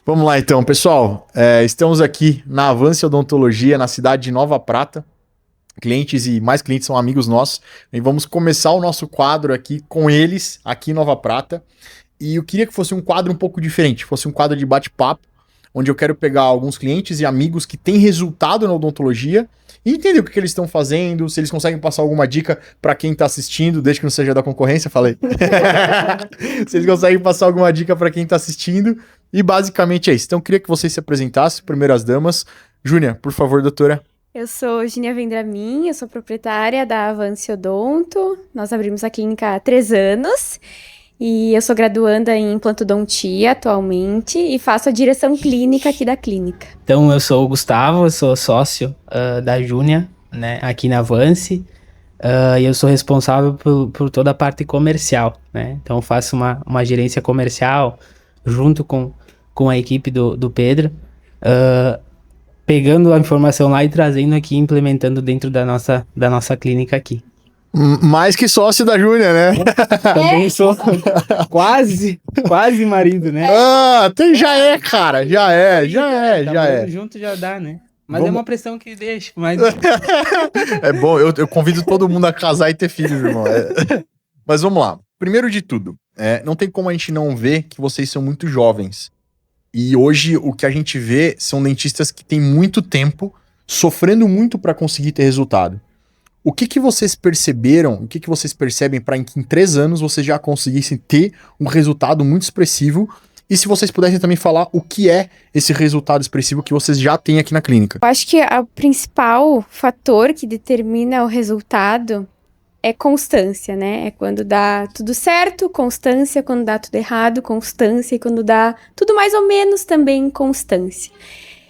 Vamos lá então, pessoal. Estamos aqui na Avance Odontologia, na cidade de Nova Prata. Clientes e mais clientes são amigos nossos. E vamos começar o nosso quadro aqui com eles, aqui em Nova Prata. E eu queria que fosse um quadro um pouco diferente, fosse um quadro de bate-papo, onde eu quero pegar alguns clientes e amigos que têm resultado na odontologia e entender o que eles estão fazendo, se eles conseguem passar alguma dica para quem está assistindo, desde que não seja da concorrência, falei. Se eles conseguem passar alguma dica para quem está assistindo. E basicamente é isso. Então eu queria que vocês se apresentassem, primeiras damas. Júnia, por favor, doutora. Eu sou Júnia Vendramin, eu sou proprietária da Avance Odonto. Nós abrimos a clínica há 3 anos. E eu sou graduanda em implantodontia atualmente e faço a direção clínica aqui da clínica. Então, eu sou o Gustavo, eu sou sócio da Júnia, né, aqui na Avance. E eu sou responsável por toda a parte comercial, né? Então, eu faço uma gerência comercial junto com a equipe do Pedro, pegando a informação lá e trazendo aqui, implementando dentro da nossa clínica aqui. Mais que sócio da Júnia, né? Também sou quase marido, né? Já é, cara. Já é. Junto já dá, né? Mas é uma pressão que deixa. Mas... É bom, eu convido todo mundo a casar e ter filhos, irmão. Mas vamos lá. Primeiro de tudo, não tem como a gente não ver que vocês são muito jovens. E hoje o que a gente vê são dentistas que têm muito tempo, sofrendo muito para conseguir ter resultado. O que vocês perceberam, o que vocês percebem para que em 3 anos vocês já conseguissem ter um resultado muito expressivo? E se vocês pudessem também falar o que é esse resultado expressivo que vocês já têm aqui na clínica. Eu acho que o principal fator que determina o resultado é constância, né? É quando dá tudo certo, constância, quando dá tudo errado, constância, e quando dá tudo mais ou menos também, constância.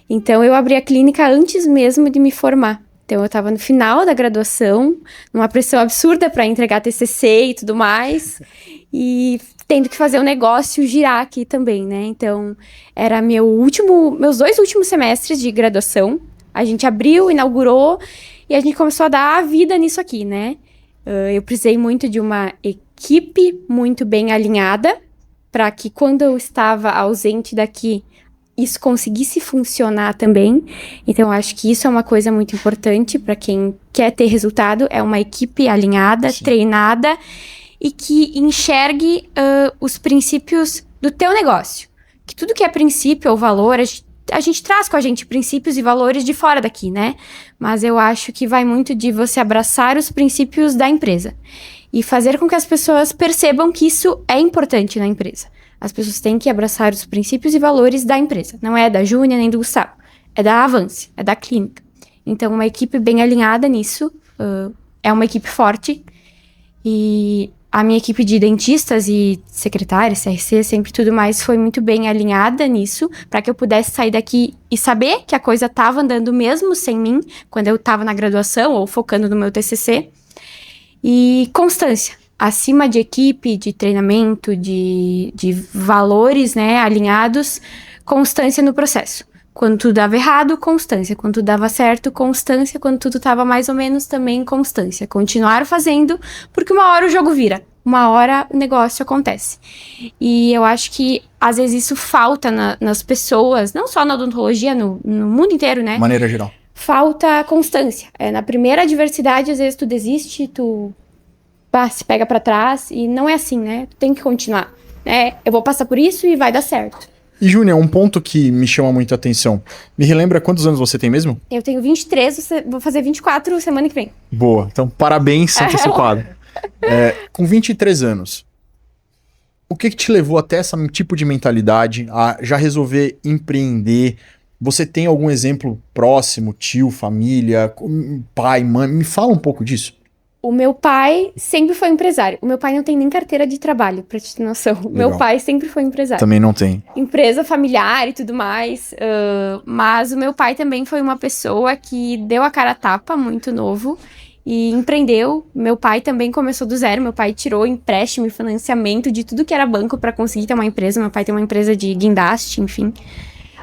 Então, eu abri a clínica antes mesmo de me formar. Então, eu estava no final da graduação, numa pressão absurda para entregar TCC e tudo mais, e tendo que fazer o negócio girar aqui também, né? Então, era meus 2 últimos semestres de graduação. A gente abriu, inaugurou, e a gente começou a dar a vida nisso aqui, né? Eu precisei muito de uma equipe muito bem alinhada, para que quando eu estava ausente daqui, isso conseguisse funcionar também. Então, eu acho que isso é uma coisa muito importante para quem quer ter resultado. É uma equipe alinhada, sim, treinada e que enxergue os princípios do teu negócio. Que tudo que é princípio ou valor, a gente traz com a gente princípios e valores de fora daqui, né? Mas eu acho que vai muito de você abraçar os princípios da empresa e fazer com que as pessoas percebam que isso é importante na empresa. As pessoas têm que abraçar os princípios e valores da empresa. Não é da Júnia nem do Gustavo. É da Avance, é da clínica. Então, uma equipe bem alinhada nisso. É uma equipe forte. E a minha equipe de dentistas e secretárias, CRC, sempre tudo mais, foi muito bem alinhada nisso. Para que eu pudesse sair daqui e saber que a coisa estava andando mesmo sem mim. Quando eu estava na graduação ou focando no meu TCC. E constância. Acima de equipe, de treinamento, de valores, né, alinhados, constância no processo. Quando tudo dava errado, constância. Quando tudo dava certo, constância. Quando tudo estava mais ou menos, também constância. Continuar fazendo, porque uma hora o jogo vira. Uma hora o negócio acontece. E eu acho que, às vezes, isso falta nas pessoas, não só na odontologia, no mundo inteiro, né? De maneira geral. Falta constância. Na primeira adversidade, às vezes, tu desiste, tu... se pega pra trás, e não é assim, né? Tu tem que continuar, né? Eu vou passar por isso e vai dar certo. E, Júnia, um ponto que me chama muito a atenção. Me relembra quantos anos você tem mesmo? Eu tenho 23, vou fazer 24 semana que vem. Boa, então parabéns, antecipado. Com 23 anos, o que te levou até esse tipo de mentalidade, a já resolver empreender? Você tem algum exemplo próximo, tio, família, pai, mãe? Me fala um pouco disso. O meu pai sempre foi empresário. O meu pai não tem nem carteira de trabalho, pra te ter noção. Legal. Meu pai sempre foi empresário. Também não tem. Empresa familiar e tudo mais. Mas o meu pai também foi uma pessoa que deu a cara a tapa muito novo e empreendeu. Meu pai também começou do zero. Meu pai tirou empréstimo e financiamento de tudo que era banco pra conseguir ter uma empresa. Meu pai tem uma empresa de guindaste, enfim.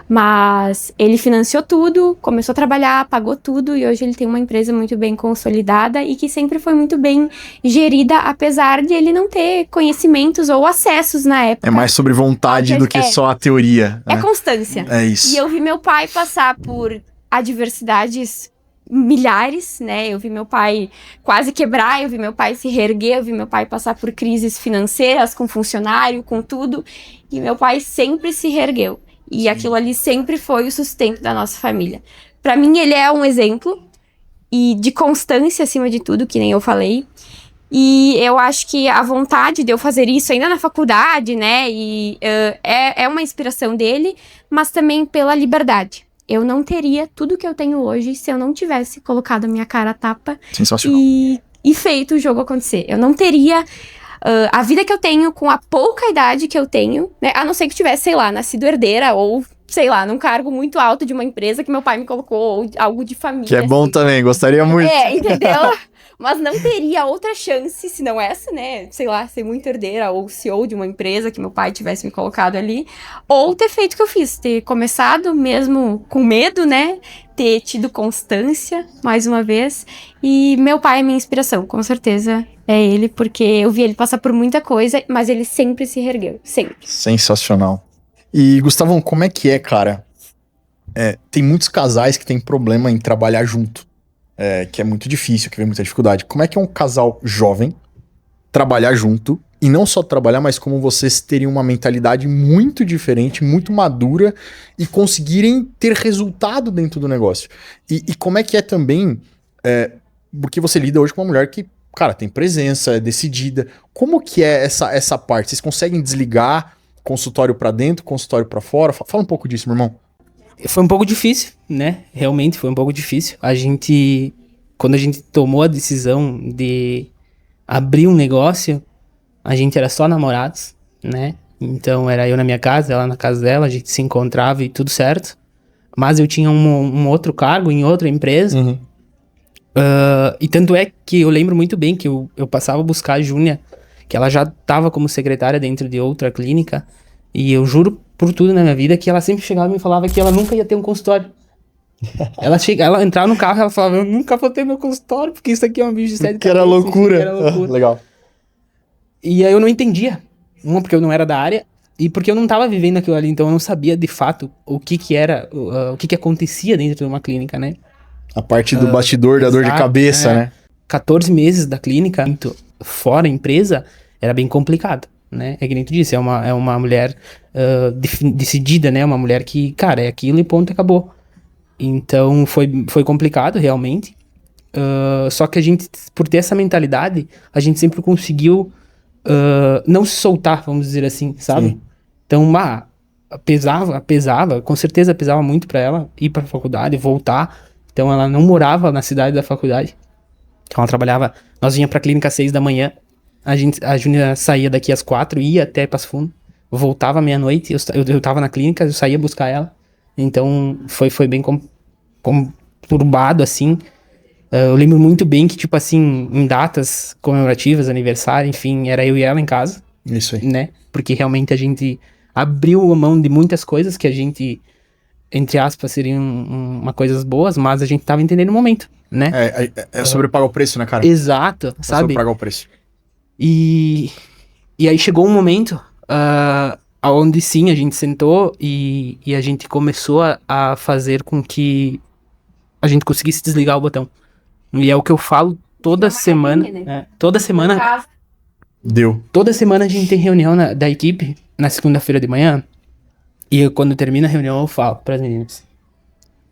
Mas ele financiou tudo, começou a trabalhar, pagou tudo e hoje ele tem uma empresa muito bem consolidada e que sempre foi muito bem gerida, apesar de ele não ter conhecimentos ou acessos na época. É mais sobre vontade do que só a teoria. É né? constância. É isso. E eu vi meu pai passar por adversidades milhares, né? Eu vi meu pai quase quebrar, eu vi meu pai se reerguer, eu vi meu pai passar por crises financeiras com funcionário, com tudo, e meu pai sempre se reergueu. E aquilo ali sempre foi o sustento da nossa família. Pra mim, ele é um exemplo e de constância acima de tudo, que nem eu falei. E eu acho que a vontade de eu fazer isso ainda na faculdade, né? E é uma inspiração dele, mas também pela liberdade. Eu não teria tudo que eu tenho hoje se eu não tivesse colocado a minha cara a tapa e feito o jogo acontecer. Eu não teria a vida que eu tenho com a pouca idade que eu tenho, né? A não ser que tivesse, sei lá, nascido herdeira ou, sei lá, num cargo muito alto de uma empresa que meu pai me colocou, ou algo de família. Que é bom assim. também, gostaria muito. Entendeu? Mas não teria outra chance, se não essa, né? Sei lá, ser muito herdeira ou CEO de uma empresa que meu pai tivesse me colocado ali. Ou ter feito o que eu fiz, ter começado mesmo com medo, né? Ter tido constância, mais uma vez. E meu pai é minha inspiração, com certeza é ele, porque eu vi ele passar por muita coisa, mas ele sempre se reergueu, sempre. Sensacional. E, Gustavão, como é que é, cara? Tem muitos casais que têm problema em trabalhar junto. Que é muito difícil, que vem muita dificuldade. Como é que é um casal jovem trabalhar junto, e não só trabalhar, mas como vocês teriam uma mentalidade muito diferente, muito madura, e conseguirem ter resultado dentro do negócio? E como é que é também, porque você lida hoje com uma mulher que, cara, tem presença, é decidida. Como que é essa parte? Vocês conseguem desligar consultório pra dentro, consultório pra fora? Fala um pouco disso, meu irmão. Foi um pouco difícil, né? Realmente foi um pouco difícil. Quando a gente tomou a decisão de abrir um negócio, a gente era só namorados, né? Então era eu na minha casa, ela na casa dela, a gente se encontrava e tudo certo. Mas eu tinha um outro cargo em outra empresa. Uhum. E tanto é que eu lembro muito bem que eu passava a buscar a Júnia, que ela já estava como secretária dentro de outra clínica. E eu juro por tudo na minha vida que ela sempre chegava e me falava que ela nunca ia ter um consultório. Ela entrava no carro e ela falava, eu nunca vou ter meu consultório, porque isso aqui é um bicho de sete Que era loucura. Legal. E aí eu não entendia. Porque eu não era da área, e porque eu não estava vivendo aquilo ali, então eu não sabia de fato o que era, o que acontecia dentro de uma clínica, né? A parte do bastidor, da dor de cabeça, né? 14 meses da clínica, fora a empresa, era bem complicado, né? É que nem tu disse, é uma mulher decidida, né? Uma mulher que, cara, é aquilo e ponto, acabou. Então foi complicado, realmente. Só que a gente, por ter essa mentalidade, a gente sempre conseguiu não se soltar, vamos dizer assim, sabe? Sim. Então, pesava, com certeza pesava muito pra ela ir pra faculdade, voltar. Então ela não morava na cidade da faculdade. Então ela trabalhava, nós vinha pra clínica às 6 da manhã, a Júnia saía daqui às 4, ia até Passo Fundo, voltava meia-noite, eu tava na clínica, eu saía buscar ela. Então foi bem conturbado, assim. Eu lembro muito bem que, tipo assim, em datas comemorativas, aniversário, enfim, era eu e ela em casa. Isso aí. Né? Porque realmente a gente abriu a mão de muitas coisas que a gente, entre aspas, seriam uma coisas boas, mas a gente tava entendendo o momento, né? É sobre pagar o preço, né, cara? Exato, sabe? Sobre pagar o preço. E aí chegou um momento onde sim, a gente sentou e a gente começou a fazer com que a gente conseguisse desligar o botão. E é o que eu falo toda semana. Né? Toda semana. Deu. Toda semana a gente tem reunião da equipe na segunda-feira de manhã. E quando termina a reunião eu falo para as meninas.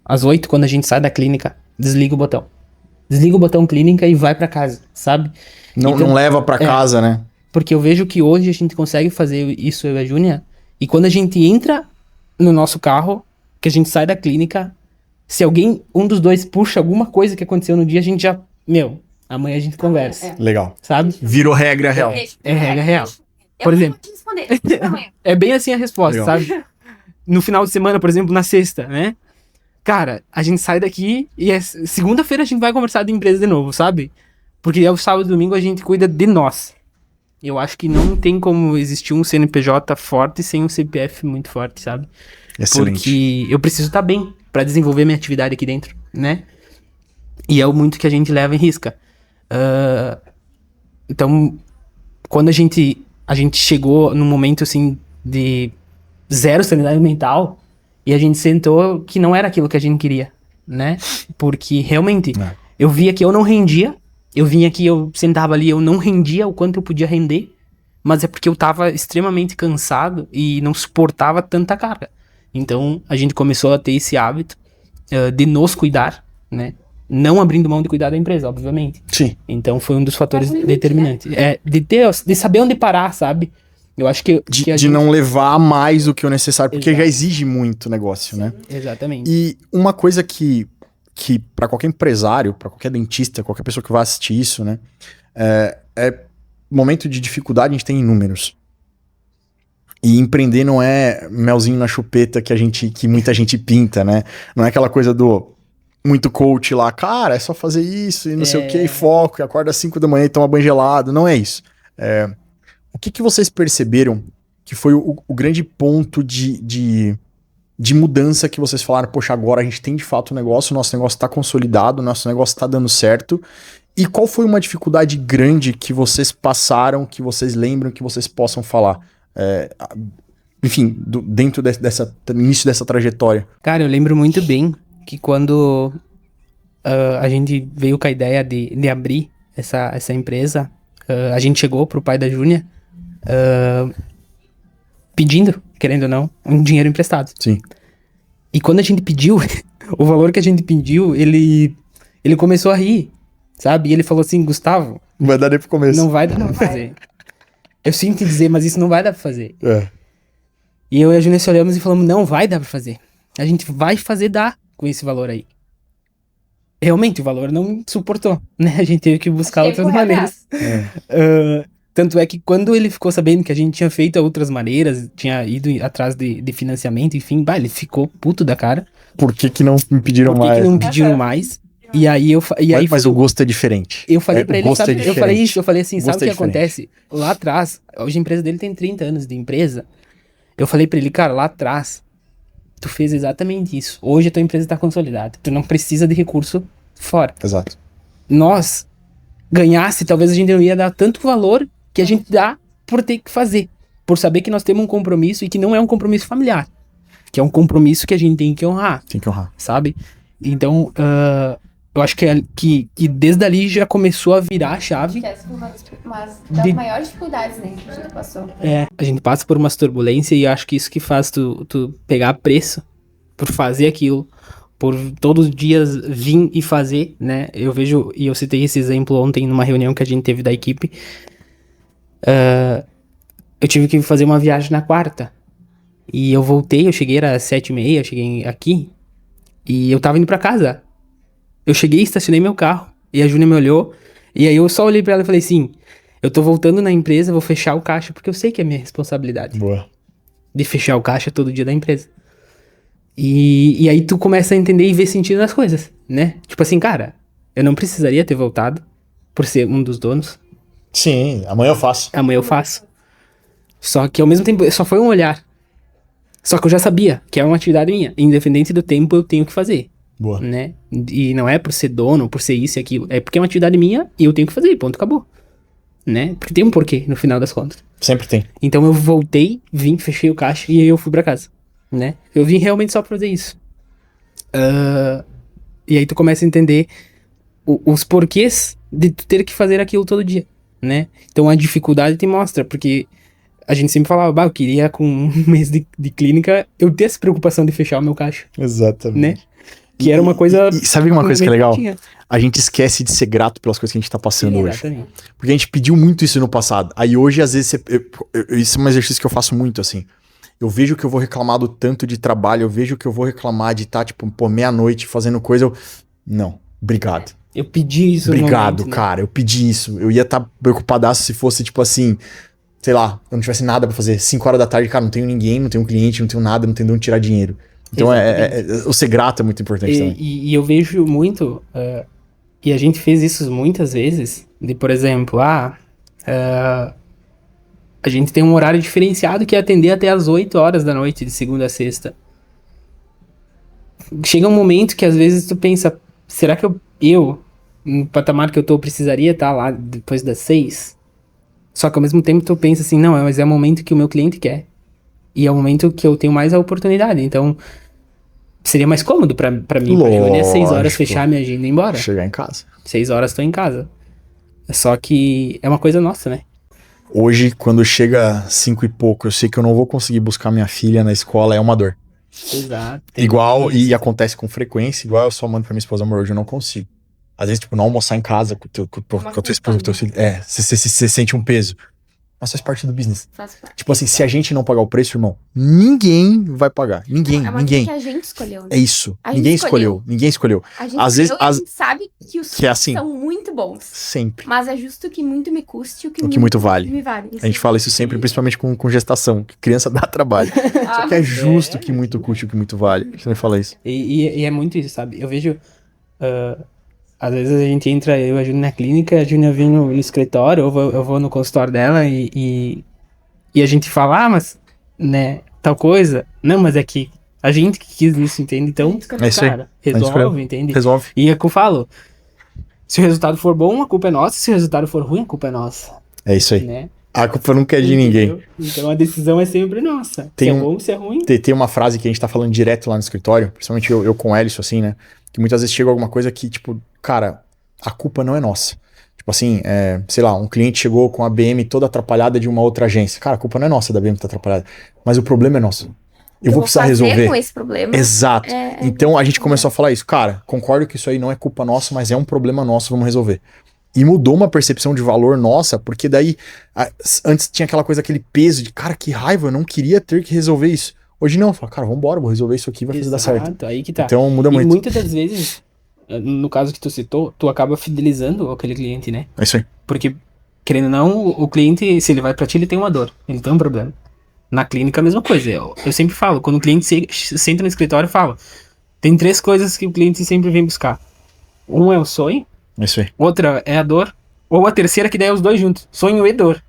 Às 8, quando a gente sai da clínica, desliga o botão. Desliga o botão clínica e vai para casa, sabe? Não leva para casa, né? Porque eu vejo que hoje a gente consegue fazer isso, eu e a Júnia. E quando a gente entra no nosso carro, que a gente sai da clínica, se um dos dois puxa alguma coisa que aconteceu no dia, a gente já... amanhã a gente conversa. Legal. Sabe? Virou regra real. É regra real. Por exemplo. É bem assim a resposta, legal. Sabe? No final de semana, por exemplo, na sexta, né? Cara, a gente sai daqui e segunda-feira a gente vai conversar de empresa de novo, sabe? Porque é o sábado e domingo a gente cuida de nós. Eu acho que não tem como existir um CNPJ forte sem um CPF muito forte, sabe? Excelente. Porque eu preciso estar bem pra desenvolver minha atividade aqui dentro, né? E é muito que a gente leva em risca. Então, quando a gente chegou num momento, assim, de zero sanidade mental, e a gente sentou que não era aquilo que a gente queria, né? Porque, realmente, eu via que eu não rendia, eu vinha aqui, eu sentava ali, eu não rendia o quanto eu podia render, mas é porque eu tava extremamente cansado e não suportava tanta carga. Então, a gente começou a ter esse hábito de nos cuidar, né? Não abrindo mão de cuidar da empresa, obviamente. Sim. Então, foi um dos fatores Mas limite, determinantes. De saber onde parar, sabe? Eu acho que a De gente... não levar mais do que o necessário, porque Exato. já exige muito o negócio, né? Exatamente. E uma coisa que para qualquer empresário, para qualquer dentista, qualquer pessoa que vai assistir isso, né? Momento de dificuldade a gente tem inúmeros. E empreender não é melzinho na chupeta que muita gente pinta, né? Não é aquela coisa do muito coach lá, cara, é só fazer isso e não sei o que, e foco, e acorda às 5 da manhã e toma banho gelado. Não é isso. O que vocês perceberam que foi o grande ponto de mudança que vocês falaram, poxa, agora a gente tem de fato um negócio, o nosso negócio tá consolidado, o nosso negócio tá dando certo. E qual foi uma dificuldade grande que vocês passaram, que vocês lembram, que vocês possam falar? Enfim, dentro início dessa trajetória. Cara, eu lembro muito bem que quando a gente veio com a ideia de abrir essa empresa, a gente chegou pro pai da Júnia pedindo, querendo ou não, um dinheiro emprestado. Sim. E quando a gente pediu, o valor que a gente pediu, ele começou a rir, sabe? E ele falou assim, Gustavo... Não vai dar nem pro começo. Não vai dar pra fazer. Eu sinto dizer, mas isso não vai dar pra fazer. É. E eu e a Júnia se olhamos e falamos, não vai dar pra fazer. A gente vai fazer dar com esse valor aí. Realmente, o valor não suportou, né? A gente teve que buscar outras maneiras. Tanto é que quando ele ficou sabendo que a gente tinha feito outras maneiras, tinha ido atrás de financiamento, enfim, ele ficou puto da cara. Por que não me pediram mais? Por que que não pediram mais? E aí Mas o gosto é diferente. Eu falei pra ele, sabe? Eu falei isso, eu falei assim, O sabe o gosto que é diferente. acontece? Lá atrás, hoje a empresa dele tem 30 anos de empresa. Eu falei pra ele, cara, lá atrás, tu fez exatamente isso. Hoje a tua empresa tá consolidada. Tu não precisa de recurso fora. Exato. Nós ganhasse, talvez a gente não ia dar tanto valor que a gente dá por ter que fazer. Por saber que nós temos um compromisso e que não é um compromisso familiar. Que é um compromisso que a gente tem que honrar. Tem que honrar. Sabe? Então, eu acho que desde ali já começou a virar a chave. Que essa foi uma das maiores dificuldades, né, que a gente passou. A gente passa por umas turbulências e acho que isso que faz tu pegar preço por fazer aquilo, por todos os dias vir e fazer, né? Eu vejo, e eu citei esse exemplo ontem numa reunião que a gente teve da equipe. Eu tive que fazer uma viagem na quarta. E eu voltei, eu cheguei, era 7h30, eu cheguei aqui. E eu tava indo pra casa. Eu cheguei, estacionei meu carro. E a Júnia me olhou. E aí eu só olhei pra ela e falei assim, eu tô voltando na empresa, vou fechar o caixa, porque eu sei que é minha responsabilidade. Boa. De fechar o caixa todo dia da empresa. E aí tu começa a entender e ver sentido nas coisas, né? Tipo assim, cara, eu não precisaria ter voltado por ser um dos donos. Sim, amanhã eu faço. Amanhã eu faço. Só que ao mesmo tempo, só foi um olhar. Só que eu já sabia que é uma atividade minha. Independente do tempo, eu tenho que fazer. Boa. Né? E não é por ser dono, por ser isso e aquilo. É porque é uma atividade minha e eu tenho que fazer. Ponto, acabou. Né? Porque tem um porquê, no final das contas. Sempre tem. Então eu voltei, vim, fechei o caixa e aí eu fui pra casa. Né? Eu vim realmente só pra fazer isso. E aí tu começa a entender os porquês de tu ter que fazer aquilo todo dia, né? Então a dificuldade te mostra, porque a gente sempre falava, eu queria com um mês de clínica eu ter essa preocupação de fechar o meu caixa, Exatamente. né? Que era uma coisa... E sabe uma coisa que é legal? Tinha. A gente esquece de ser grato pelas coisas que a gente tá passando hoje. Exatamente. Porque a gente pediu muito isso no passado. Aí hoje, às vezes, isso é um exercício que eu faço muito, assim. Eu vejo que eu vou reclamar do tanto de trabalho, eu vejo que eu vou reclamar de estar, tipo, meia-noite fazendo coisa. Não, obrigado. Eu pedi isso. Obrigado, no momento, cara, eu pedi isso. Eu ia estar preocupadaço se fosse, tipo assim, sei lá, eu não tivesse nada pra fazer. 5 horas da tarde, cara, não tenho ninguém, não tenho cliente, não tenho nada, não tenho de onde tirar dinheiro. Então, o ser grato é muito importante também. E eu vejo muito, e a gente fez isso muitas vezes, de, por exemplo, A gente tem um horário diferenciado que é atender até as 8 horas da noite, de segunda a sexta. Chega um momento que às vezes tu pensa, será que eu no patamar que eu tô, precisaria estar lá depois das 6? Só que ao mesmo tempo tu pensa assim, não, mas é o momento que o meu cliente quer. E é o momento que eu tenho mais a oportunidade. Então, seria mais cômodo pra mim, pra reunir às 6 horas, fechar minha agenda e ir embora. Chegar em casa. 6 horas tô em casa. Só que é uma coisa nossa, né? Hoje, quando chega 5 e pouco, eu sei que eu não vou conseguir buscar minha filha na escola, é uma dor. Exato. Igual, e acontece com frequência, igual eu só mando pra minha esposa, amor, hoje eu não consigo. Às vezes, tipo, não almoçar em casa com a tua esposa, com o teu filho. Você sente um peso. Mas faz parte do business. Faz parte. Tipo assim, se a gente não pagar o preço, irmão, ninguém vai pagar. Ninguém. Que a gente escolheu, né? É isso. Ninguém escolheu. Ninguém escolheu. A gente Às vezes, a gente sabe que os que é assim, são muito bons. Sempre. Mas é justo que muito me custe o que muito vale. me vale. A gente fala isso sempre, principalmente com gestação, que criança dá trabalho. Só que é justo que muito custe o que muito vale. Você não fala isso. E é muito isso, sabe? Eu vejo... às vezes a gente entra, eu e a Júnia na clínica, a Júnia vem no escritório, eu vou no consultório dela e a gente fala, mas, né, tal coisa. Não, mas é que a gente que quis isso, entende? Então, É isso aí. cara, resolve, entende? Resolve. E é o que eu falo, se o resultado for bom, a culpa é nossa, se o resultado for ruim, a culpa é nossa. É isso aí. Né? A culpa nunca é de ninguém. Então a decisão é sempre nossa. Se é bom, se é ruim. Tem uma frase que a gente tá falando direto lá no escritório, principalmente eu com o Elison, assim, né? Que muitas vezes chega alguma coisa que, tipo, cara, a culpa não é nossa. Tipo assim, sei lá, um cliente chegou com a BM toda atrapalhada de uma outra agência. Cara, a culpa não é nossa da BM que tá atrapalhada. Mas o problema é nosso. Eu vou precisar resolver. Com esse problema. Exato. Então a gente começou a falar isso. Cara, concordo que isso aí não é culpa nossa, mas é um problema nosso, vamos resolver. E mudou uma percepção de valor nossa, porque daí, antes tinha aquela coisa, aquele peso de, cara, que raiva, eu não queria ter que resolver isso. Hoje não, eu falo, cara, vambora, vou resolver isso aqui, vai fazer dar certo. Aí que tá. Então muda muito. E muitas das vezes, no caso que tu citou, tu acaba fidelizando aquele cliente, né? É isso aí. Porque, querendo ou não, o cliente, se ele vai pra ti, ele tem uma dor, ele tem um problema. Na clínica, a mesma coisa. Eu sempre falo, quando o cliente senta no escritório, eu falo, tem 3 coisas que o cliente sempre vem buscar. Um é o sonho, é isso aí. Outra é a dor, ou a terceira que daí é os dois juntos, sonho e dor.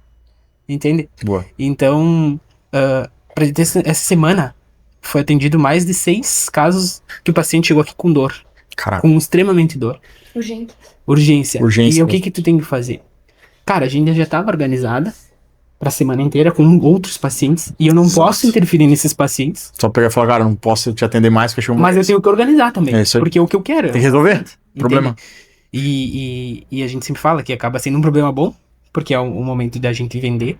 Entende? Boa. Então, pra ter essa semana, foi atendido mais de 6 casos que o paciente chegou aqui com dor. Caraca. Com extremamente dor. Urgência. E o que tu tem que fazer? Cara, a agenda já estava organizada pra semana inteira com outros pacientes e eu não posso interferir nesses pacientes. Só pegar e falar, cara, não posso te atender mais, fechou. Mas eu tenho que organizar também, porque é o que eu quero. Tem que resolver. Problema. E a gente sempre fala que acaba sendo um problema bom, porque é o momento da gente vender,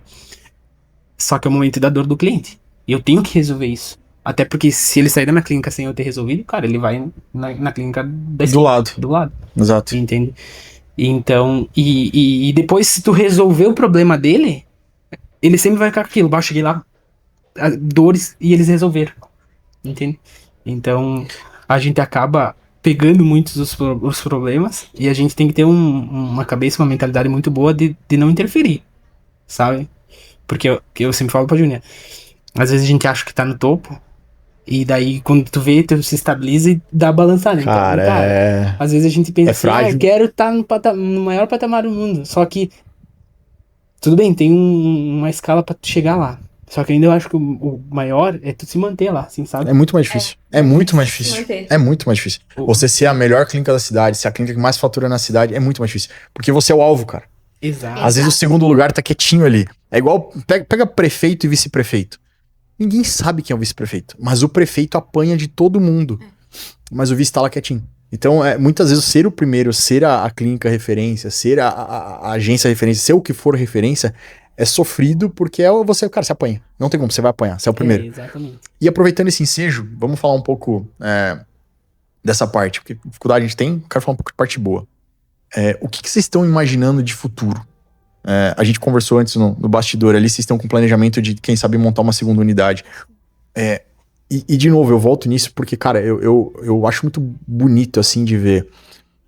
só que é o momento da dor do cliente. E eu tenho que resolver isso. Até porque se ele sair da minha clínica sem eu ter resolvido, cara, ele vai na clínica do lado. Do lado. Exato. Entende? Então, e depois se tu resolver o problema dele, ele sempre vai ficar com aquilo. Eu cheguei lá, dores, e eles resolveram. Entende? Então, a gente acaba pegando muitos os problemas e a gente tem que ter uma cabeça, uma mentalidade muito boa de não interferir, sabe? Porque eu sempre falo pra Júnia, às vezes a gente acha que tá no topo e daí quando tu vê, tu se estabiliza e dá a balançada. Cara, então, cara, às vezes a gente pensa assim, eu quero estar no maior patamar do mundo, só que tudo bem, tem uma escala pra tu chegar lá. Só que ainda eu acho que o maior é tu se manter lá, assim, sabe? É muito mais difícil. É muito mais difícil. É muito mais difícil. Você ser a melhor clínica da cidade, ser a clínica que mais fatura na cidade, é muito mais difícil. Porque você é o alvo, cara. Exato. Às vezes o segundo lugar tá quietinho ali. É igual, pega prefeito e vice-prefeito. Ninguém sabe quem é o vice-prefeito. Mas o prefeito apanha de todo mundo. Mas o vice tá lá quietinho. Então, muitas vezes, ser o primeiro, ser a clínica referência, ser a agência referência, ser o que for referência, é sofrido porque você, cara, você apanha. Não tem como, você vai apanhar, você é o primeiro. Exatamente. E aproveitando esse ensejo, vamos falar um pouco dessa parte, porque dificuldade a gente tem, quero falar um pouco de parte boa. O que vocês estão imaginando de futuro? A gente conversou antes no bastidor ali, vocês estão com planejamento de, quem sabe, montar uma segunda unidade. E de novo, eu volto nisso porque, cara, eu acho muito bonito, assim, de ver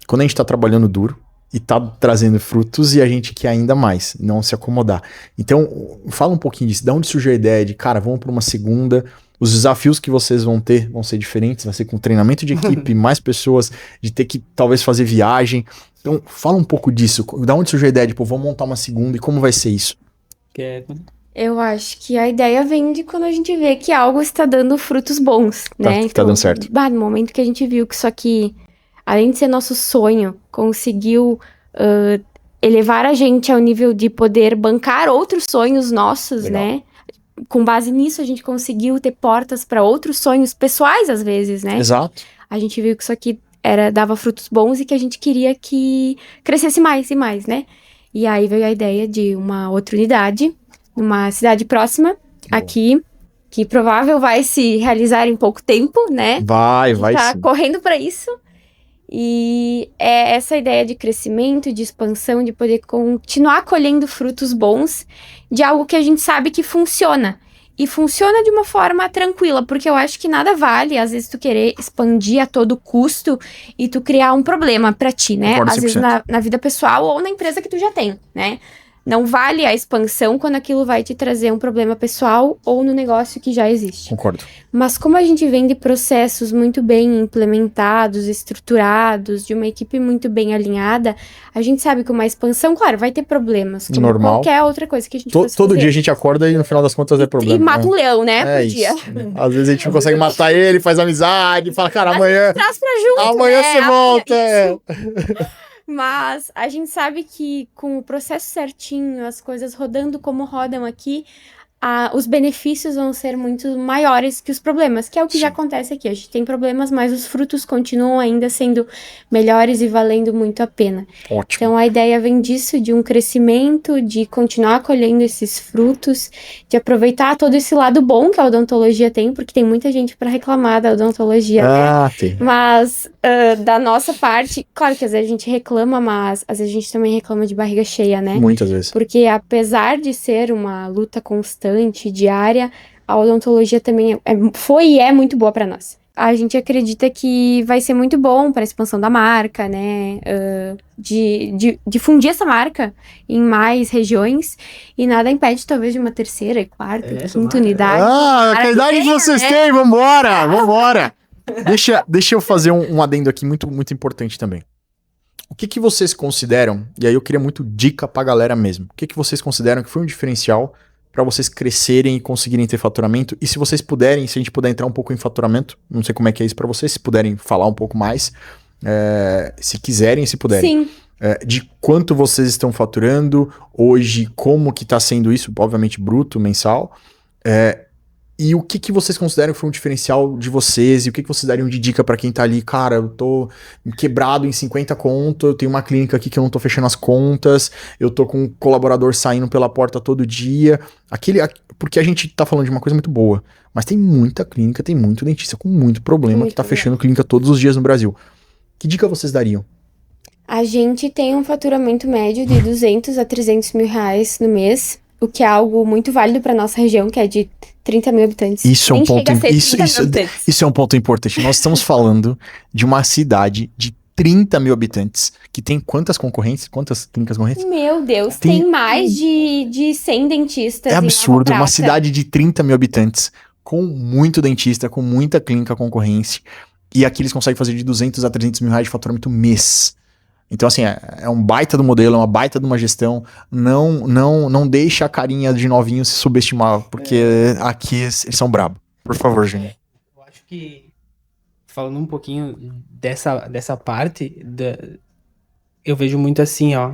quando a gente tá trabalhando duro, e tá trazendo frutos e a gente quer ainda mais, não se acomodar. Então, fala um pouquinho disso, de onde surgiu a ideia de, cara, vamos para uma segunda, os desafios que vocês vão ter vão ser diferentes, vai ser com treinamento de equipe, mais pessoas, de ter que talvez fazer viagem. Então, fala um pouco disso, de onde surgiu a ideia de, pô, vamos montar uma segunda e como vai ser isso? Eu acho que a ideia vem de quando a gente vê que algo está dando frutos bons, né? que tá dando certo. No momento que a gente viu que isso aqui, além de ser nosso sonho, conseguiu elevar a gente ao nível de poder bancar outros sonhos nossos, Legal. né? Com base nisso, a gente conseguiu ter portas para outros sonhos pessoais, às vezes, né? Exato. A gente viu que isso aqui dava frutos bons e que a gente queria que crescesse mais e mais, né? E aí veio a ideia de uma outra unidade, numa cidade próxima, aqui, que provável vai se realizar em pouco tempo, né? Vai Tá sim. correndo para isso. E é essa ideia de crescimento, de expansão, de poder continuar colhendo frutos bons de algo que a gente sabe que funciona. E funciona de uma forma tranquila, porque eu acho que nada vale, às vezes, tu querer expandir a todo custo e tu criar um problema pra ti, né? Concordo Às vezes 100%. na vida pessoal ou na empresa que tu já tem, né? Não vale a expansão quando aquilo vai te trazer um problema pessoal ou no negócio que já existe. Concordo. Mas como a gente vem de processos muito bem implementados, estruturados, de uma equipe muito bem alinhada, a gente sabe que uma expansão, claro, vai ter problemas, como Normal. qualquer outra coisa que a gente fosse Todo fazer. dia a gente acorda e no final das contas é problema. E mata um leão, né, É por isso. dia. Às vezes a gente não consegue matar ele, faz amizade, fala, cara, amanhã Traz pra junto, amanhã né? você volta. é. Mas a gente sabe que com o processo certinho, as coisas rodando como rodam aqui, os benefícios vão ser muito maiores que os problemas, que é o que já acontece aqui. A gente tem problemas, mas os frutos continuam ainda sendo melhores e valendo muito a pena. Ótimo. Então a ideia vem disso, de um crescimento, de continuar colhendo esses frutos, de aproveitar todo esse lado bom que a odontologia tem, porque tem muita gente para reclamar da odontologia, né? Tem. Mas da nossa parte, claro que às vezes a gente reclama, mas às vezes a gente também reclama de barriga cheia, né? Muitas vezes. Porque apesar de ser uma luta constante, diária, a odontologia também foi e é muito boa para nós. A gente acredita que vai ser muito bom para a expansão da marca, né? De difundir essa marca em mais regiões. E nada impede, talvez, de uma terceira, quarta, quinta unidade. Que idade que vocês têm? Vambora! Deixa eu fazer um adendo aqui muito, muito importante também. O que vocês consideram, e aí eu queria muito dica pra galera mesmo, o que vocês consideram que foi um diferencial para vocês crescerem e conseguirem ter faturamento? E se vocês puderem, se a gente puder entrar um pouco em faturamento, não sei como é que é isso para vocês, se puderem falar um pouco mais, se quiserem, se puderem. Sim. De quanto vocês estão faturando hoje, como que tá sendo isso, obviamente bruto, mensal, e o que vocês consideram que foi um diferencial de vocês, e o que vocês dariam de dica para quem tá ali, cara, eu tô quebrado em 50 conto, eu tenho uma clínica aqui que eu não tô fechando as contas, eu tô com um colaborador saindo pela porta todo dia, porque a gente tá falando de uma coisa muito boa, mas tem muita clínica, tem muito dentista com muito problema que tá fechando clínica todos os dias no Brasil. Que dica vocês dariam? A gente tem um faturamento médio de 200 a 300 mil reais no mês, o que é algo muito válido para nossa região, que é de 30 mil habitantes. Isso é um ponto, isso é um ponto importante. Nós estamos falando de uma cidade de 30 mil habitantes, que tem quantas concorrentes? Quantas clínicas concorrentes? Meu Deus, tem mais de 100 dentistas. É absurdo, em Nova uma Prata. cidade de 30 mil habitantes, com muito dentista, com muita clínica concorrente, e aqui eles conseguem fazer de 200 a 300 mil reais de faturamento mês. Então, assim, é um baita do modelo, é uma baita de uma gestão. Não deixa a carinha de novinho se subestimar, porque aqui eles são brabos. Por favor, Júnior. Eu acho que, falando um pouquinho dessa parte, eu vejo muito assim, ó.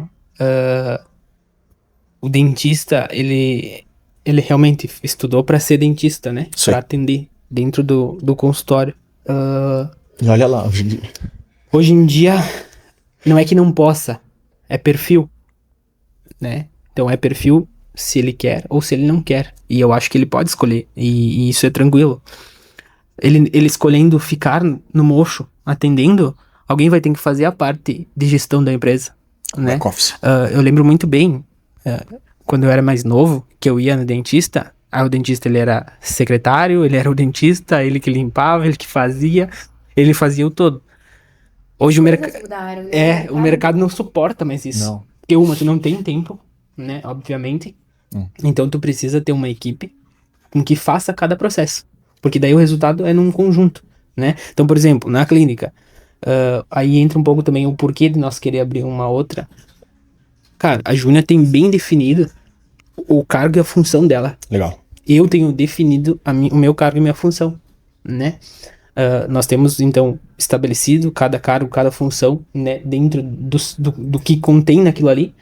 O dentista, ele realmente estudou para ser dentista, né? Sim. Para atender dentro do consultório. E olha lá. Hoje em dia, não é que não possa, é perfil, né? Então é perfil se ele quer ou se ele não quer. E eu acho que ele pode escolher, e isso é tranquilo. Ele escolhendo ficar no mocho, atendendo, alguém vai ter que fazer a parte de gestão da empresa, né? Back-office. Eu lembro muito bem, quando eu era mais novo, que eu ia no dentista, aí o dentista ele era secretário, ele era o dentista, ele que limpava, ele que fazia, ele fazia o todo. Hoje o mercado... o mercado não suporta mais isso. Não. Porque tu não tem tempo, né? Obviamente. Então tu precisa ter uma equipe com que faça cada processo. Porque daí o resultado é num conjunto, né? Então, por exemplo, na clínica, aí entra um pouco também o porquê de nós querer abrir uma outra. Cara, a Júnia tem bem definido o cargo e a função dela. Legal. Eu tenho definido o meu cargo e minha função, né? Nós temos, então, estabelecido cada cargo, cada função, né, dentro do que contém naquilo ali,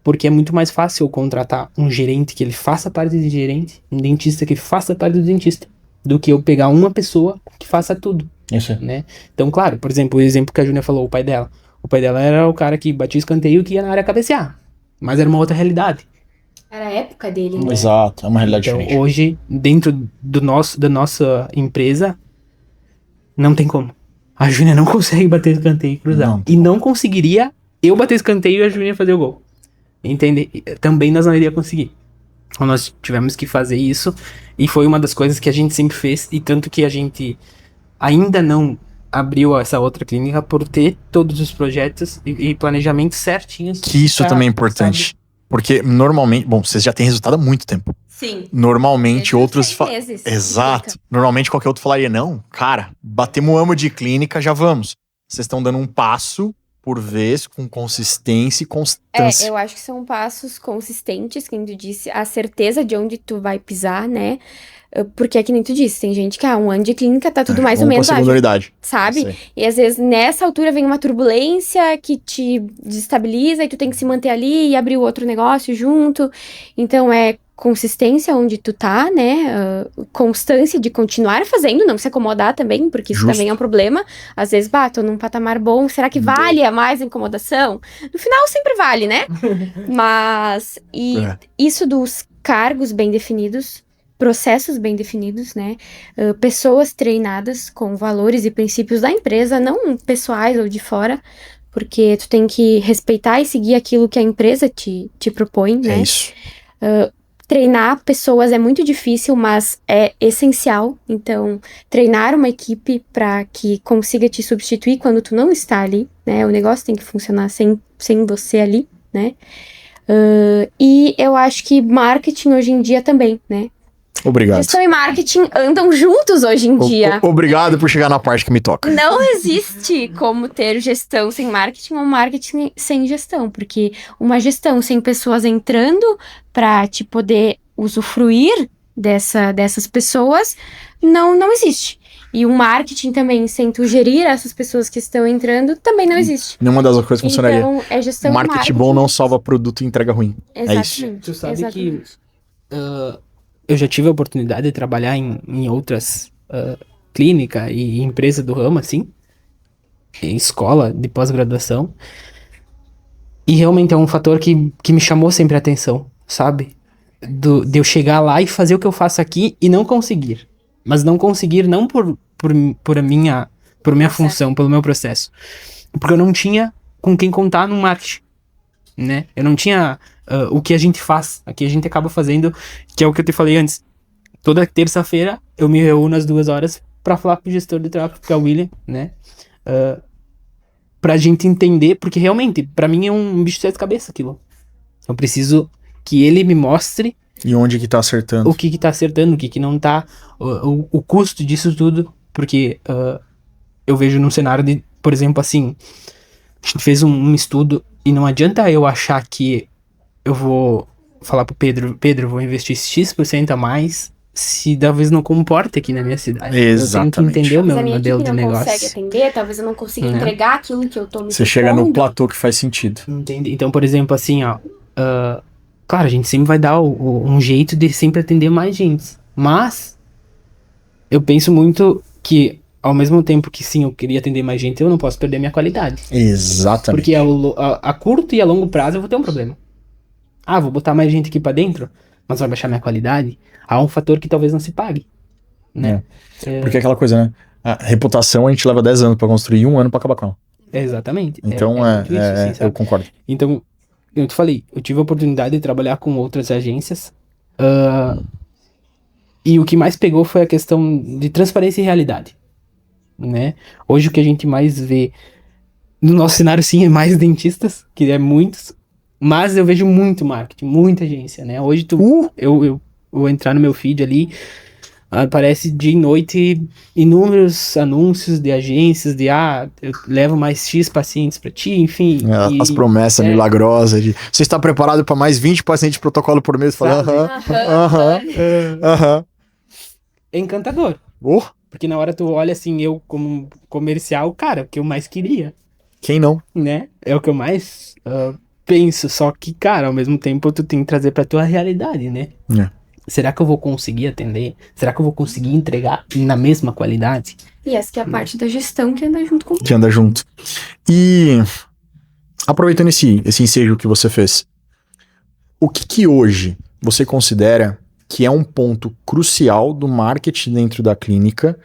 porque é muito mais fácil eu contratar um gerente que ele faça parte de gerente, um dentista que faça parte do dentista, do que eu pegar uma pessoa que faça tudo. Isso. Né? Então, claro, por exemplo, o exemplo que a Júnia falou, o pai dela. O pai dela era o cara que batia escanteio e que ia na área cabecear, mas era uma outra realidade. Era a época dele, né? Exato, é uma realidade Então, diferente. hoje, dentro da nossa empresa, não tem como. A Júnia não consegue bater escanteio e cruzar. Não. E não conseguiria eu bater escanteio e a Júnia fazer o gol. Entende? Também nós não iríamos conseguir. Então, nós tivemos que fazer isso. E foi uma das coisas que a gente sempre fez. E tanto que a gente ainda não abriu essa outra clínica por ter todos os projetos e planejamentos certinhos. Que isso também é importante. Sabe? Porque normalmente... Bom, vocês já têm resultado há muito tempo. Sim. Normalmente outros... Meses. Exato. Normalmente qualquer outro falaria, não, cara, batemos o amo de clínica, já vamos. Vocês estão dando um passo por vez, com consistência e constância. Eu acho que são passos consistentes, que nem tu disse, a certeza de onde tu vai pisar, né? Porque é que nem tu disse, tem gente que um ano de clínica tá tudo mais ou menos Vamos pra segunda unidade. sabe? Sei. E às vezes nessa altura vem uma turbulência que te desestabiliza e tu tem que se manter ali e abrir o outro negócio junto. Então é consistência onde tu tá, né? Constância de continuar fazendo, não se acomodar também, porque isso Justo. também é um problema. Às vezes, tô num patamar bom, será que vale a mais incomodação? No final sempre vale, né? Mas, isso dos cargos bem definidos, processos bem definidos, né? Pessoas treinadas com valores e princípios da empresa, não pessoais ou de fora, porque tu tem que respeitar e seguir aquilo que a empresa te propõe, né? É isso. Treinar pessoas é muito difícil, mas é essencial. Então, treinar uma equipe para que consiga te substituir quando tu não está ali, né? O negócio tem que funcionar sem você ali, né? E eu acho que marketing hoje em dia também, né? Obrigado. Gestão e marketing andam juntos hoje em dia. Obrigado por chegar na parte que me toca. Não existe como ter gestão sem marketing ou marketing sem gestão, porque uma gestão sem pessoas entrando para te poder usufruir dessas pessoas não existe. E o marketing também, sem tu gerir essas pessoas que estão entrando, também não existe. Nenhuma das coisas funcionaria. Então, é gestão e Marketing bom não salva produto e entrega ruim. Exatamente. É isso. Tu sabe exatamente. que eu já tive a oportunidade de trabalhar em outras clínicas e empresas do ramo, assim, em escola de pós-graduação, e realmente é um fator que me chamou sempre a atenção, sabe? De eu chegar lá e fazer o que eu faço aqui e não conseguir. Mas não conseguir não por minha função, pelo meu processo. Porque eu não tinha com quem contar no marketing, né? Eu não tinha o que a gente faz. Aqui a gente acaba fazendo, que é o que eu te falei antes. Toda terça-feira eu me reúno às 2 horas pra falar com o gestor de tráfego, que é o William, né? Pra gente entender, porque realmente, pra mim é um bicho de 7 cabeças aquilo. Eu preciso que ele me mostre E onde que tá acertando. o que tá acertando, o que não tá, o custo disso tudo, porque eu vejo num cenário de, por exemplo, assim, a gente fez um estudo e não adianta eu achar que eu vou falar pro Pedro, eu vou investir X% a mais, se talvez não comporte aqui na minha cidade. Exatamente. Eu tenho que entender o Mas meu a minha modelo equipe de não negócio. consegue atender, talvez eu não consiga Né? entregar aquilo que eu tô me Você chega no propondo. platô que faz sentido. Entende? Então, por exemplo, assim, ó. Claro, a gente sempre vai dar um jeito de sempre atender mais gente. Mas eu penso muito que, ao mesmo tempo que sim, eu queria atender mais gente, eu não posso perder minha qualidade. Exatamente. Porque a curto e a longo prazo eu vou ter um problema. Vou botar mais gente aqui pra dentro, mas vai baixar minha qualidade. Há um fator que talvez não se pague. Né? Porque é aquela coisa, né? A reputação a gente leva 10 anos pra construir e 1 ano pra acabar com ela. Exatamente. Então, muito isso, assim, eu sabe? concordo. Então, eu te falei, eu tive a oportunidade de trabalhar com outras agências. E o que mais pegou foi a questão de transparência e realidade. Né? Hoje o que a gente mais vê no nosso cenário, sim, é mais dentistas, que é muitos. Mas eu vejo muito marketing, muita agência, né? Hoje eu vou entrar no meu feed ali, aparece dia e noite inúmeros anúncios de agências de eu levo mais X pacientes pra ti, enfim. As promessas milagrosas de você está preparado para mais 20 pacientes de protocolo por mês? Fala, aham. É encantador. Porque na hora tu olha assim, eu como comercial, cara, o que eu mais queria. Quem não? Né? É o que eu mais penso, só que, cara, ao mesmo tempo tu tem que trazer pra tua realidade, né? Será que eu vou conseguir atender? Será que eu vou conseguir entregar na mesma qualidade? E essa que é a parte da gestão que anda junto com Que anda junto. E aproveitando esse ensejo que você fez, o que hoje você considera que é um ponto crucial do marketing dentro da clínica?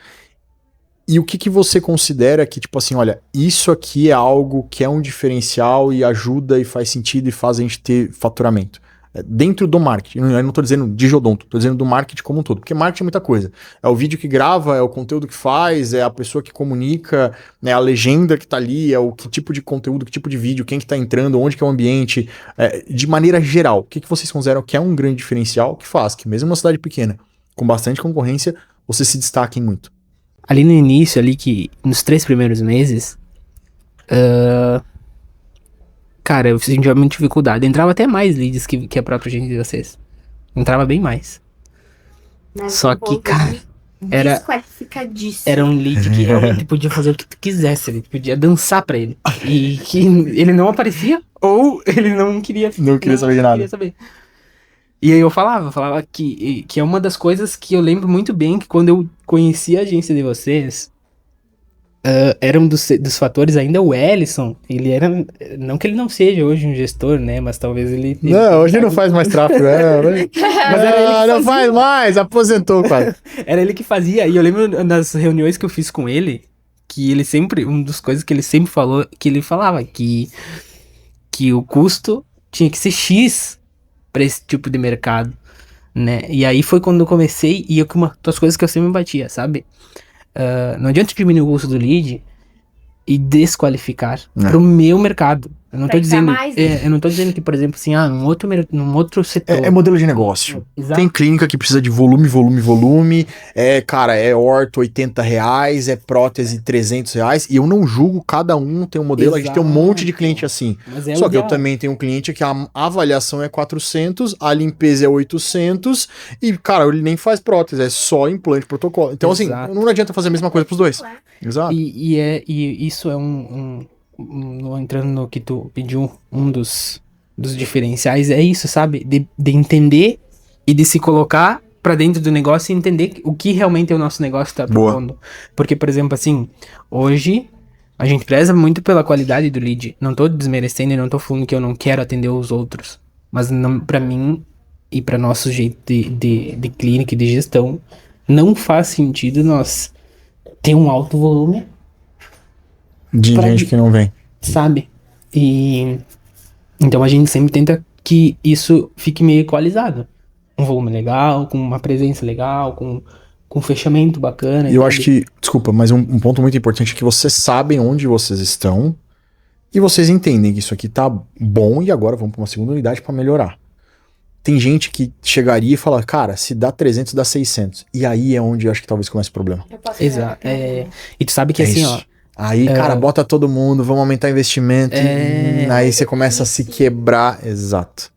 E o que você considera que, tipo assim, olha, isso aqui é algo que é um diferencial e ajuda e faz sentido e faz a gente ter faturamento? Dentro do marketing, eu não tô dizendo de Jodonto, tô dizendo do marketing como um todo, porque marketing é muita coisa. É o vídeo que grava, é o conteúdo que faz, é a pessoa que comunica, né, a legenda que tá ali, é o que tipo de conteúdo, que tipo de vídeo, quem que tá entrando, onde que é o ambiente, de maneira geral. O que vocês consideram que é um grande diferencial que faz que mesmo uma cidade pequena, com bastante concorrência, vocês se destaquem muito? Ali no início, que nos 3 primeiros meses, cara, eu sentia muita dificuldade. Entrava até mais leads que a própria gente de vocês. Entrava bem mais. Só que, cara, era um lead que realmente podia fazer o que tu quisesse. Ele podia dançar pra ele. E que ele não aparecia ou ele não queria saber de nada. Queria saber. E aí eu falava que é uma das coisas que eu lembro muito bem, que quando eu conheci a agência de vocês, era um dos fatores, ainda o Ellison, ele era, não que ele não seja hoje um gestor, né, mas talvez ele não, hoje não faz mais tráfego, mas era ele que não faz mais, aposentou, cara. Era ele que fazia, e eu lembro nas reuniões que eu fiz com ele, que ele sempre, uma das coisas que ele sempre falou, que ele falava que o custo tinha que ser X para esse tipo de mercado, né, e aí foi quando eu comecei, e uma das coisas que eu sempre batia, sabe? Não adianta diminuir o custo do lead e desqualificar pro meu mercado. Eu não tô dizendo, eu não tô dizendo que, por exemplo, assim, num outro setor. É modelo de negócio. Exato. Tem clínica que precisa de volume. Cara, é orto R$80, é prótese R$300. E eu não julgo, cada um tem um modelo. Exato. A gente tem um monte de cliente assim. Só que eu também tenho um cliente que a avaliação é 400, a limpeza é 800 e, cara, ele nem faz prótese, é só implante protocolo. Então, exato, assim, não adianta fazer a mesma coisa pros dois. Exato. E isso é entrando no que tu pediu, um dos diferenciais é isso, sabe? De entender e de se colocar pra dentro do negócio e entender o que realmente o nosso negócio tá propondo. Porque, por exemplo, assim, hoje a gente preza muito pela qualidade do lead. Não tô desmerecendo e não tô falando que eu não quero atender os outros. Mas não, pra mim e pra nosso jeito de clínica e de gestão, não faz sentido nós ter um alto volume de gente que não vem. Sabe? E então a gente sempre tenta que isso fique meio equalizado. Um volume legal, com uma presença legal, com um fechamento bacana. E eu acho que, desculpa, mas um ponto muito importante é que vocês sabem onde vocês estão e vocês entendem que isso aqui tá bom e agora vamos para uma segunda unidade para melhorar. Tem gente que chegaria e fala, cara, se dá 300, dá 600. E aí é onde eu acho que talvez comece o problema. Exato. E tu sabe que assim, isso. Aí, cara, bota todo mundo, vamos aumentar investimento. Aí você começa a se quebrar. Exato.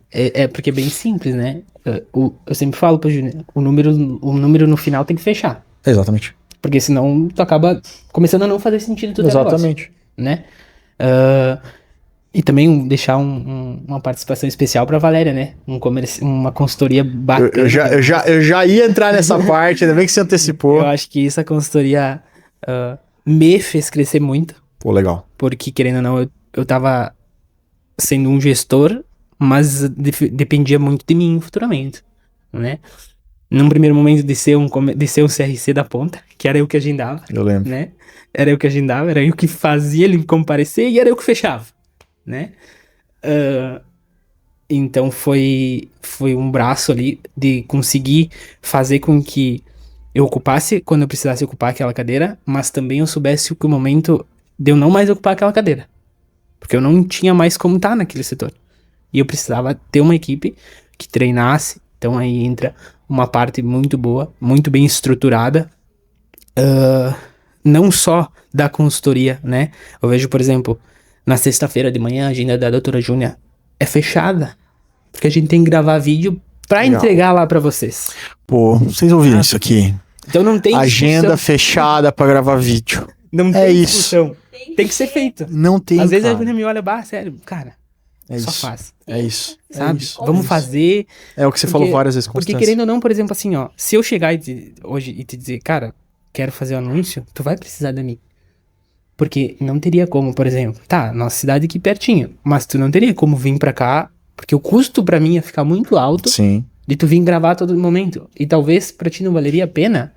Porque é bem simples, né? Eu sempre falo pro Júnior, o número no final tem que fechar. Exatamente. Porque senão tu acaba começando a não fazer sentido tudo. Exatamente. Né? E também deixar uma participação especial pra Valéria, né? Uma consultoria bacana. Eu já ia entrar nessa parte, ainda bem que você antecipou. Eu acho que essa consultoria me fez crescer muito. Pô, legal. Porque, querendo ou não, eu tava sendo um gestor, mas dependia muito de mim futuramente, né? Num primeiro momento de ser um CRC da ponta, que era eu que agendava. Eu lembro. Né? Era eu que agendava, era eu que fazia ele comparecer e era eu que fechava, né? Então foi um braço ali de conseguir fazer com que eu ocupasse quando eu precisasse ocupar aquela cadeira, mas também eu soubesse que o momento de eu não mais ocupar aquela cadeira. Porque eu não tinha mais como estar naquele setor. E eu precisava ter uma equipe que treinasse Então aí entra uma parte muito boa, muito bem estruturada, não só da consultoria, né? Eu vejo, por exemplo, na sexta-feira de manhã a agenda da doutora Júnia é fechada, porque a gente tem que gravar vídeo pra Legal. entregar lá pra vocês. Pô, vocês ouviram isso aqui? Então não tem Agenda discussão. fechada pra gravar vídeo. Não É tem isso. discussão. Tem que ser feito. Não tem, Às vezes a cara. Júnia me olha, sério, cara, É só isso. faz, É isso. sabe? É isso. Vamos fazer. É o que você Porque- falou várias vezes, Porque constância. querendo ou não, por exemplo, assim, ó, se eu chegar hoje e te dizer, cara, quero fazer um anúncio, tu vai precisar de mim. Porque não teria como, por exemplo, tá, nossa cidade aqui pertinho, mas tu não teria como vir pra cá, porque o custo pra mim ia ficar muito alto Sim. de tu vir gravar a todo momento. E talvez pra ti não valeria a pena.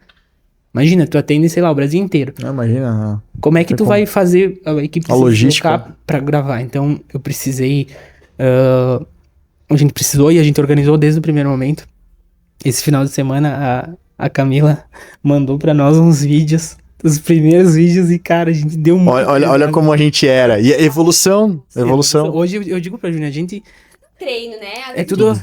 Imagina, tu atende, sei lá, o Brasil inteiro. Não, imagina. Como é que Tem tu como. vai fazer a equipe A se logística. deslocar pra gravar? Então, eu precisei... a gente precisou e a gente organizou desde o primeiro momento. Esse final de semana, a Camila mandou pra nós uns vídeos, os primeiros vídeos, e, cara, a gente deu muito... Olha como a gente era. E a evolução. Evolução. Hoje eu digo pra Júnia, a gente... Treino, né? É tudo...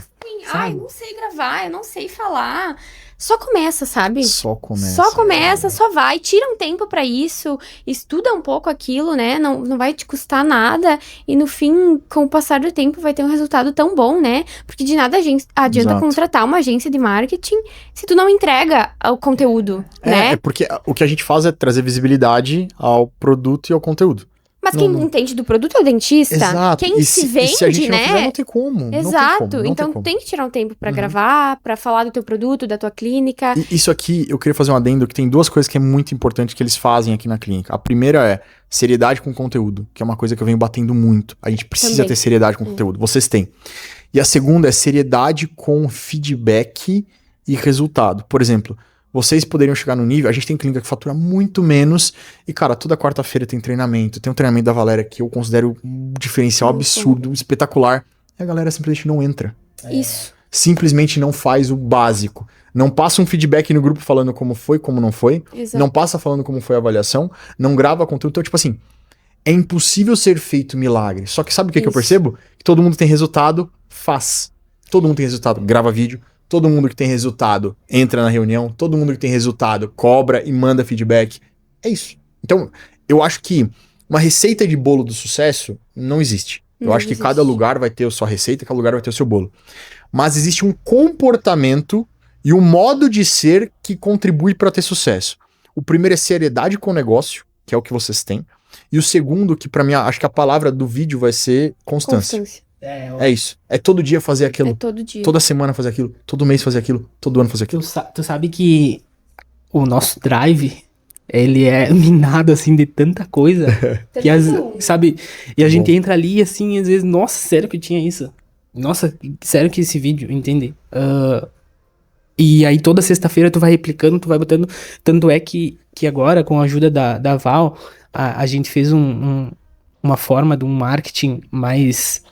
Ai, eu não sei gravar, eu não sei falar. Só começa, sabe? Só começa. Só começa, só vai, tira um tempo pra isso, estuda um pouco aquilo, né? Não vai te custar nada e no fim, com o passar do tempo, vai ter um resultado tão bom, né? Porque de nada adianta Exato. contratar uma agência de marketing se tu não entrega o conteúdo, né? É porque o que a gente faz é trazer visibilidade ao produto e ao conteúdo. Mas quem não- entende do produto é o dentista. Exato. Quem E se e vende, se a gente não né? fizer, não tem como. Não tem Exato. como, não Então tem como. tem que tirar um tempo pra Uhum. gravar, pra falar do teu produto, da tua clínica. E isso aqui, eu queria fazer um adendo que tem duas coisas que é muito importante que eles fazem aqui na clínica. A primeira é seriedade com conteúdo, que é uma coisa que eu venho batendo muito. A gente precisa Também. ter seriedade com conteúdo. Vocês têm. E a segunda é seriedade com feedback e resultado. Por exemplo, vocês poderiam chegar no nível... A gente tem clínica que fatura muito menos e, cara, toda quarta-feira tem treinamento. Tem um treinamento da Valéria que eu considero um diferencial Muito absurdo, espetacular. E a galera simplesmente não entra. Isso. Simplesmente não faz o básico. Não passa um feedback no grupo falando como foi, como não foi. Exato. Não passa falando como foi a avaliação. Não grava conteúdo. Então, tipo assim, é impossível ser feito milagre. Só que sabe o que eu Isso. percebo? Que todo mundo tem resultado, faz. Todo mundo tem resultado, grava vídeo. Todo mundo que tem resultado entra na reunião. Todo mundo que tem resultado cobra e manda feedback. É isso. Então, eu acho que uma receita de bolo do sucesso não existe. Eu Não acho que existe. cada lugar vai ter a sua receita, cada lugar vai ter o seu bolo. Mas existe um comportamento e um modo de ser que contribui para ter sucesso. O primeiro é seriedade com o negócio, que é o que vocês têm. E o segundo, que pra mim, acho que a palavra do vídeo vai ser constância. É isso. É todo dia fazer aquilo. É todo dia. Toda semana fazer aquilo. Todo mês fazer aquilo. Todo ano fazer aquilo. Tu sabe que o nosso drive, ele é minado, assim, de tanta coisa, que sabe, e a gente entra ali, assim, às vezes, nossa, sério que tinha isso? Nossa, sério que esse vídeo, entende? E aí toda sexta-feira tu vai replicando, tu vai botando, tanto é que agora, com a ajuda da Val, a gente fez uma forma de um marketing mais,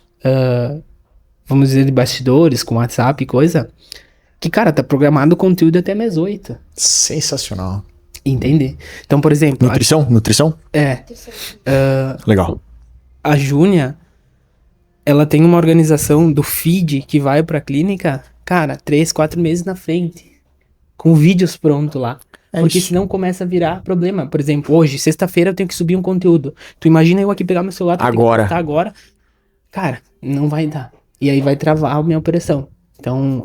vamos dizer, de bastidores, com WhatsApp e coisa, que, cara, tá programado o conteúdo até mês 8. Sensacional. Entende? Então, por exemplo... Nutrição? Nutrição? Legal. A Júnia, ela tem uma organização do feed que vai pra clínica, cara, 3, 4 meses na frente. Com vídeos prontos lá. É Porque isso. senão começa a virar problema. Por exemplo, hoje, sexta-feira, eu tenho que subir um conteúdo. Tu imagina eu aqui pegar meu celular, tu tem que Agora. postar agora. Cara, não vai dar. E aí vai travar a minha operação. Então,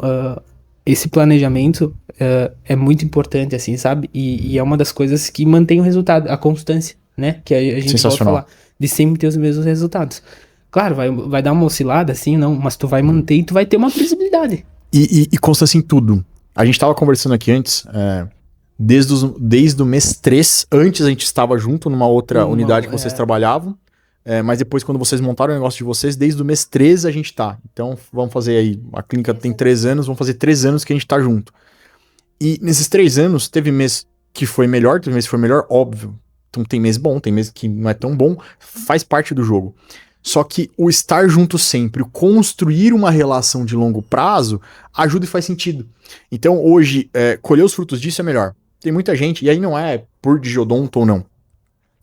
esse planejamento é muito importante, assim, sabe? E é uma das coisas que mantém o resultado, a constância, né? Que a gente pode Sensacional. falar, de sempre ter os mesmos resultados. Claro, vai dar uma oscilada, assim, não, mas tu vai manter e tu vai ter uma visibilidade. E constância em tudo. A gente tava conversando aqui antes, desde o mês 3, antes a gente estava junto numa outra unidade que vocês trabalhavam, mas depois quando vocês montaram o negócio de vocês, desde o mês 13 a gente tá. Então vamos fazer aí, a clínica tem 3 anos, vamos fazer 3 anos que a gente tá junto. E nesses 3 anos, teve mês que foi melhor, teve mês que foi melhor, óbvio. Então tem mês bom, tem mês que não é tão bom, faz parte do jogo. Só que o estar junto sempre, o construir uma relação de longo prazo, ajuda e faz sentido. Então hoje, colher os frutos disso é melhor. Tem muita gente, e aí não é por digiodonto ou não.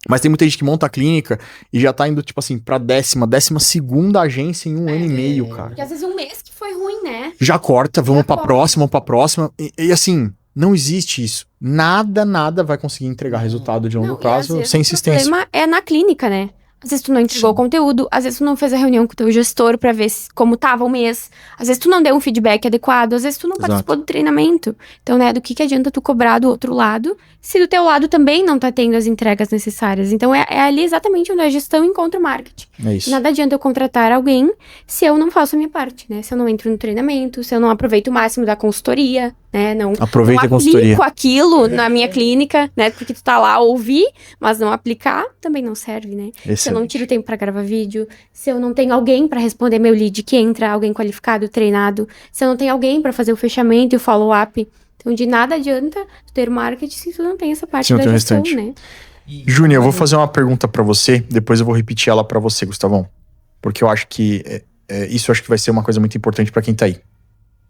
Mas tem muita gente que monta a clínica e já tá indo, tipo assim, pra 12ª agência em um ano e meio, cara. Porque às vezes um mês que foi ruim, né? Já corta, vamos Já pra corta. próxima, pra próxima. E assim, não existe isso. Nada vai conseguir entregar resultado de longo Não, e às prazo vezes sem o insistência. problema é na clínica, né? Às vezes tu não entregou o conteúdo, às vezes tu não fez a reunião com o teu gestor pra ver como tava o mês, às vezes tu não deu um feedback adequado, às vezes tu não Exato. participou do treinamento. Então, né, do que adianta tu cobrar do outro lado, se do teu lado também não tá tendo as entregas necessárias. Então, é ali exatamente onde a gestão encontra o marketing. É isso. Nada adianta eu contratar alguém se eu não faço a minha parte, né? Se eu não entro no treinamento, se eu não aproveito o máximo da consultoria, né? Não Aproveita a não consultoria. aplico aquilo na minha clínica, né? Porque tu tá lá a ouvir, mas não aplicar também não serve, né? Se eu não tiro tempo pra gravar vídeo, se eu não tenho alguém pra responder meu lead que entra, alguém qualificado, treinado, se eu não tenho alguém pra fazer o fechamento e o follow-up. Então, de nada adianta tu ter marketing se tu não tem essa parte Se não da tem o gestão, restante. né? Júnior, eu vou fazer uma pergunta pra você, depois eu vou repetir ela pra você, Gustavão. Porque eu acho que isso eu acho que vai ser uma coisa muito importante pra quem tá aí.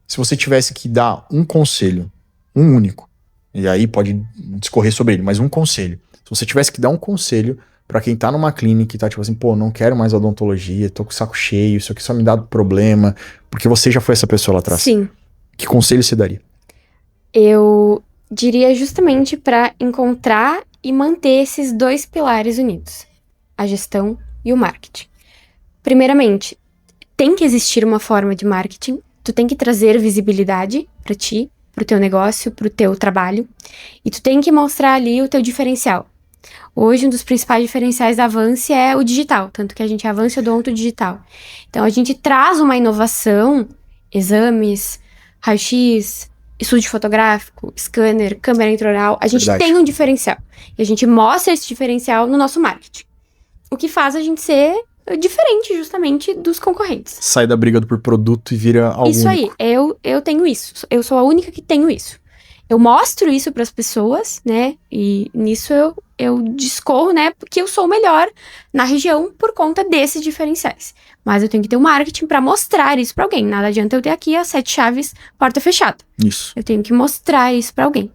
Se você tivesse que dar um conselho, um único, e aí pode discorrer sobre ele, mas um conselho. Se você tivesse que dar um conselho pra quem tá numa clínica e tá tipo assim, pô, não quero mais odontologia, tô com o saco cheio, isso aqui só me dá problema, porque você já foi essa pessoa lá atrás. Sim. Que conselho você daria? Eu diria justamente para encontrar e manter esses dois pilares unidos, a gestão e o marketing. Primeiramente, tem que existir uma forma de marketing, tu tem que trazer visibilidade para ti, pro teu negócio, pro teu trabalho, e tu tem que mostrar ali o teu diferencial. Hoje, um dos principais diferenciais da Avance é o digital, tanto que a gente é Avance Odonto Digital. Então, a gente traz uma inovação, exames, raio-x, estúdio fotográfico, scanner, câmera intraoral, a gente Verdade. tem um diferencial. E a gente mostra esse diferencial no nosso marketing. O que faz a gente ser diferente, justamente, dos concorrentes. Sai da briga por produto e vira algo Isso aí, único. eu tenho isso. Eu sou a única que tenho isso. Eu mostro isso para as pessoas, né? E nisso eu discorro, né? Porque eu sou o melhor na região por conta desses diferenciais. Mas eu tenho que ter um marketing para mostrar isso para alguém. Nada adianta eu ter aqui as 7 chaves, porta fechada. Isso. Eu tenho que mostrar isso para alguém.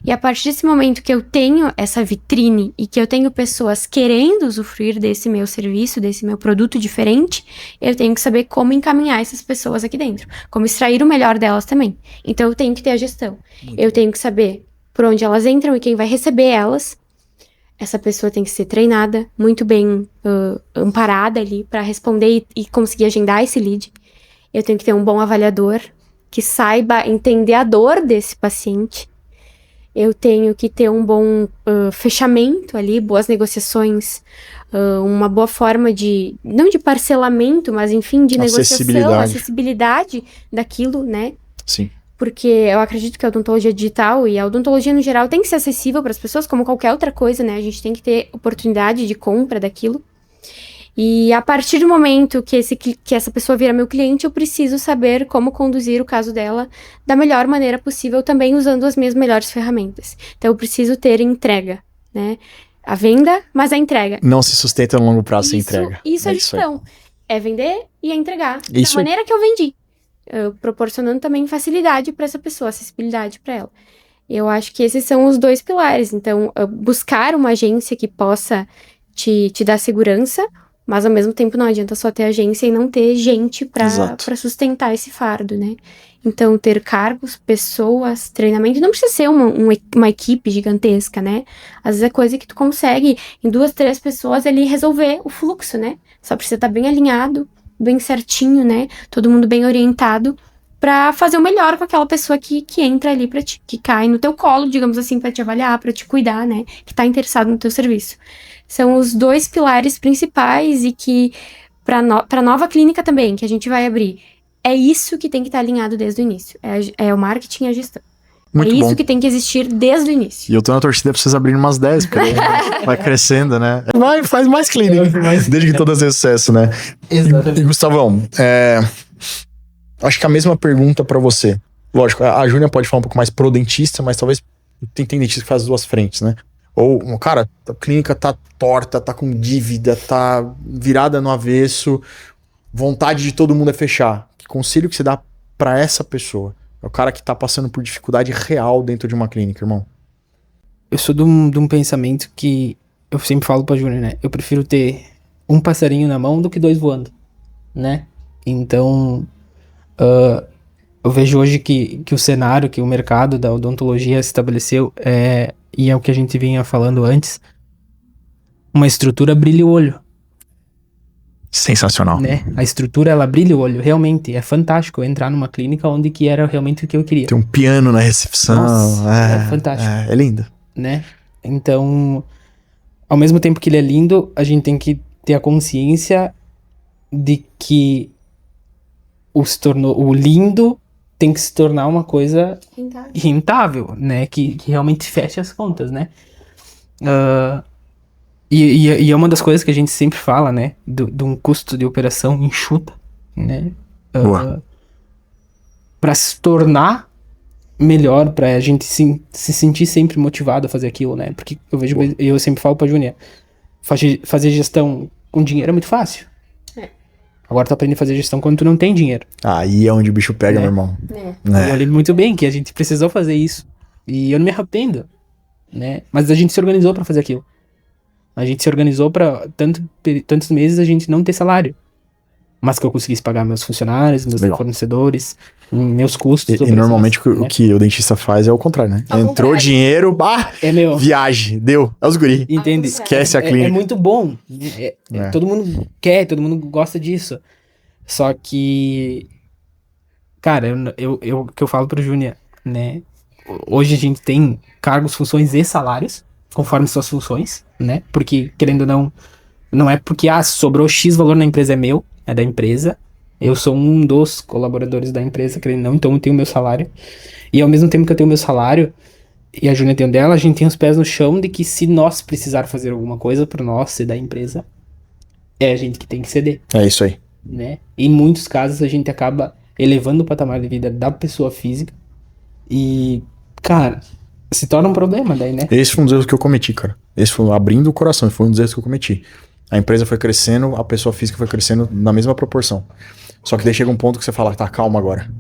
E a partir desse momento que eu tenho essa vitrine e que eu tenho pessoas querendo usufruir desse meu serviço, desse meu produto diferente, eu tenho que saber como encaminhar essas pessoas aqui dentro. Como extrair o melhor delas também. Então eu tenho que ter a gestão. Eu tenho que saber por onde elas entram e quem vai receber elas. Essa pessoa tem que ser treinada, muito bem amparada ali para responder e conseguir agendar esse lead. Eu tenho que ter um bom avaliador que saiba entender a dor desse paciente. Eu tenho que ter um bom fechamento ali, boas negociações, uma boa forma de, não de parcelamento, mas enfim, de negociação, acessibilidade daquilo, né? Sim. Porque eu acredito que a odontologia digital e a odontologia no geral tem que ser acessível para as pessoas, como qualquer outra coisa, né? A gente tem que ter oportunidade de compra daquilo. E a partir do momento que essa pessoa vira meu cliente, eu preciso saber como conduzir o caso dela da melhor maneira possível, também usando as minhas melhores ferramentas. Então, eu preciso ter entrega, né? A venda, mas a entrega. Não se sustenta no longo prazo sem entrega. Isso é gestão. É vender e é entregar da Isso maneira que eu vendi. Proporcionando também facilidade para essa pessoa, acessibilidade para ela. Eu acho que esses são os dois pilares. Então, buscar uma agência que possa te dar segurança, mas ao mesmo tempo não adianta só ter agência e não ter gente para sustentar esse fardo, né? Então, ter cargos, pessoas, treinamento, não precisa ser uma equipe gigantesca, né? Às vezes é coisa que tu consegue, em 2, 3 pessoas, ali resolver o fluxo, né? Só precisa estar bem alinhado, bem certinho, né? Todo mundo bem orientado pra fazer o melhor com aquela pessoa que entra ali pra ti, que cai no teu colo, digamos assim, pra te avaliar, pra te cuidar, né? Que tá interessado no teu serviço. São os dois pilares principais e que pra nova clínica também, que a gente vai abrir, é isso que tem que estar alinhado desde o início. É o marketing e a gestão. Muito é isso bom. que tem que existir desde o início. E eu tô na torcida pra vocês abrirem umas 10, porque vai crescendo, né? Faz mais clínica, desde que todas tenham sucesso, né? Exatamente. E Gustavão, acho que a mesma pergunta pra você. Lógico, a Júnia pode falar um pouco mais pro dentista, mas talvez tem dentista que faz as duas frentes, né? Ou, cara, a clínica tá torta, tá com dívida, tá virada no avesso, vontade de todo mundo é fechar. Que conselho que você dá pra essa pessoa? É o cara que tá passando por dificuldade real dentro de uma clínica, irmão. Eu sou de um pensamento que eu sempre falo pra Júnior, né? Eu prefiro ter um passarinho na mão do que 2 voando, né? Então, eu vejo hoje que o cenário, que o mercado da odontologia se estabeleceu, e é o que a gente vinha falando antes, uma estrutura brilha o olho, Sensacional. né? A estrutura, ela brilha o olho, realmente. É fantástico entrar numa clínica onde que era realmente o que eu queria, Tem um piano na recepção. Nossa, é fantástico. É lindo. né? Então, ao mesmo tempo que ele é lindo, a gente tem que ter a consciência de que o lindo tem que se tornar uma coisa rentável, né? Que realmente feche as contas, né? E é uma das coisas que a gente sempre fala, né? De um custo de operação enxuta, né? Boa. Para se tornar melhor, pra gente se sentir sempre motivado a fazer aquilo, né? Porque eu sempre falo pra Júnia, fazer gestão com dinheiro é muito fácil. Agora tu aprende a fazer gestão quando tu não tem dinheiro. Aí é onde o bicho pega, meu irmão. Eu lembro muito bem que a gente precisou fazer isso. E eu não me arrependo, né? Mas a gente se organizou pra fazer aquilo. A gente se organizou pra tantos meses a gente não ter salário. Mas que eu conseguisse pagar meus funcionários, meus fornecedores, meus custos. E normalmente o que o dentista faz é o contrário, né? Ao Entrou contrário. dinheiro, viagem, deu. É os guri. Entende? Esquece a clínica. É muito bom. Todo mundo quer, todo mundo gosta disso. Só que, cara, o que eu falo pro Júnior, né? Hoje a gente tem cargos, funções e salários, conforme suas funções, né? Porque, querendo ou não é porque, sobrou X valor na empresa, é meu, é da empresa. Eu sou um dos colaboradores da empresa, querendo ou não, então eu tenho meu salário. E ao mesmo tempo que eu tenho meu salário, e a Júnia tem o dela, a gente tem os pés no chão de que se nós precisar fazer alguma coisa para nós e da empresa, é a gente que tem que ceder, É isso aí. né? Em muitos casos a gente acaba elevando o patamar de vida da pessoa física e, cara, se torna um problema daí, né? Esse foi um dos erros que eu cometi, cara. Esse foi abrindo o coração, foi um dos erros que eu cometi. A empresa foi crescendo, a pessoa física foi crescendo na mesma proporção. Só que daí chega um ponto que você fala, tá, calma agora.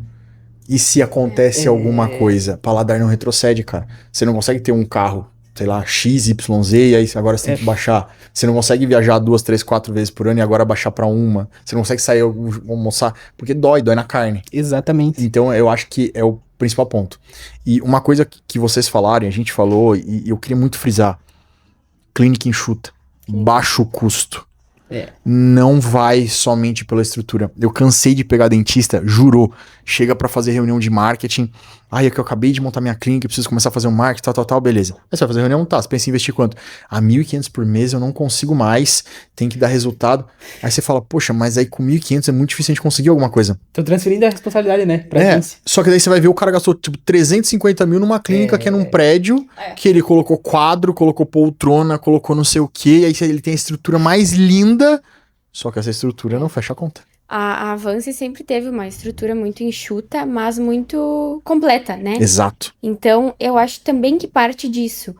E se acontece alguma coisa? Paladar não retrocede, cara. Você não consegue ter um carro, sei lá, XYZ, e aí agora você tem que baixar. Você não consegue viajar 2, 3, 4 vezes por ano e agora baixar pra uma. Você não consegue sair almoçar, porque dói na carne. Exatamente. Então eu acho que é o principal ponto. E uma coisa que vocês falaram, a gente falou, e eu queria muito frisar. Clínica enxuta. Baixo custo. Não vai somente pela estrutura. Eu cansei de pegar dentista, jurou. Chega pra fazer reunião de marketing. É que eu acabei de montar minha clínica, eu preciso começar a fazer um marketing, tal, beleza. Aí você vai fazer reunião, tá, você pensa em investir quanto? 1.500 por mês eu não consigo mais, tem que dar resultado. Aí você fala, poxa, mas aí com 1.500 é muito difícil a gente conseguir alguma coisa. Tô transferindo a responsabilidade, né? Pra agência. Só que daí você vai ver o cara gastou tipo 350 mil numa clínica que é num prédio, que ele colocou quadro, colocou poltrona, colocou não sei o que, aí ele tem a estrutura mais linda, só que essa estrutura não fecha a conta. A Avance sempre teve uma estrutura muito enxuta, mas muito completa, né? Exato. Então, eu acho também que parte disso,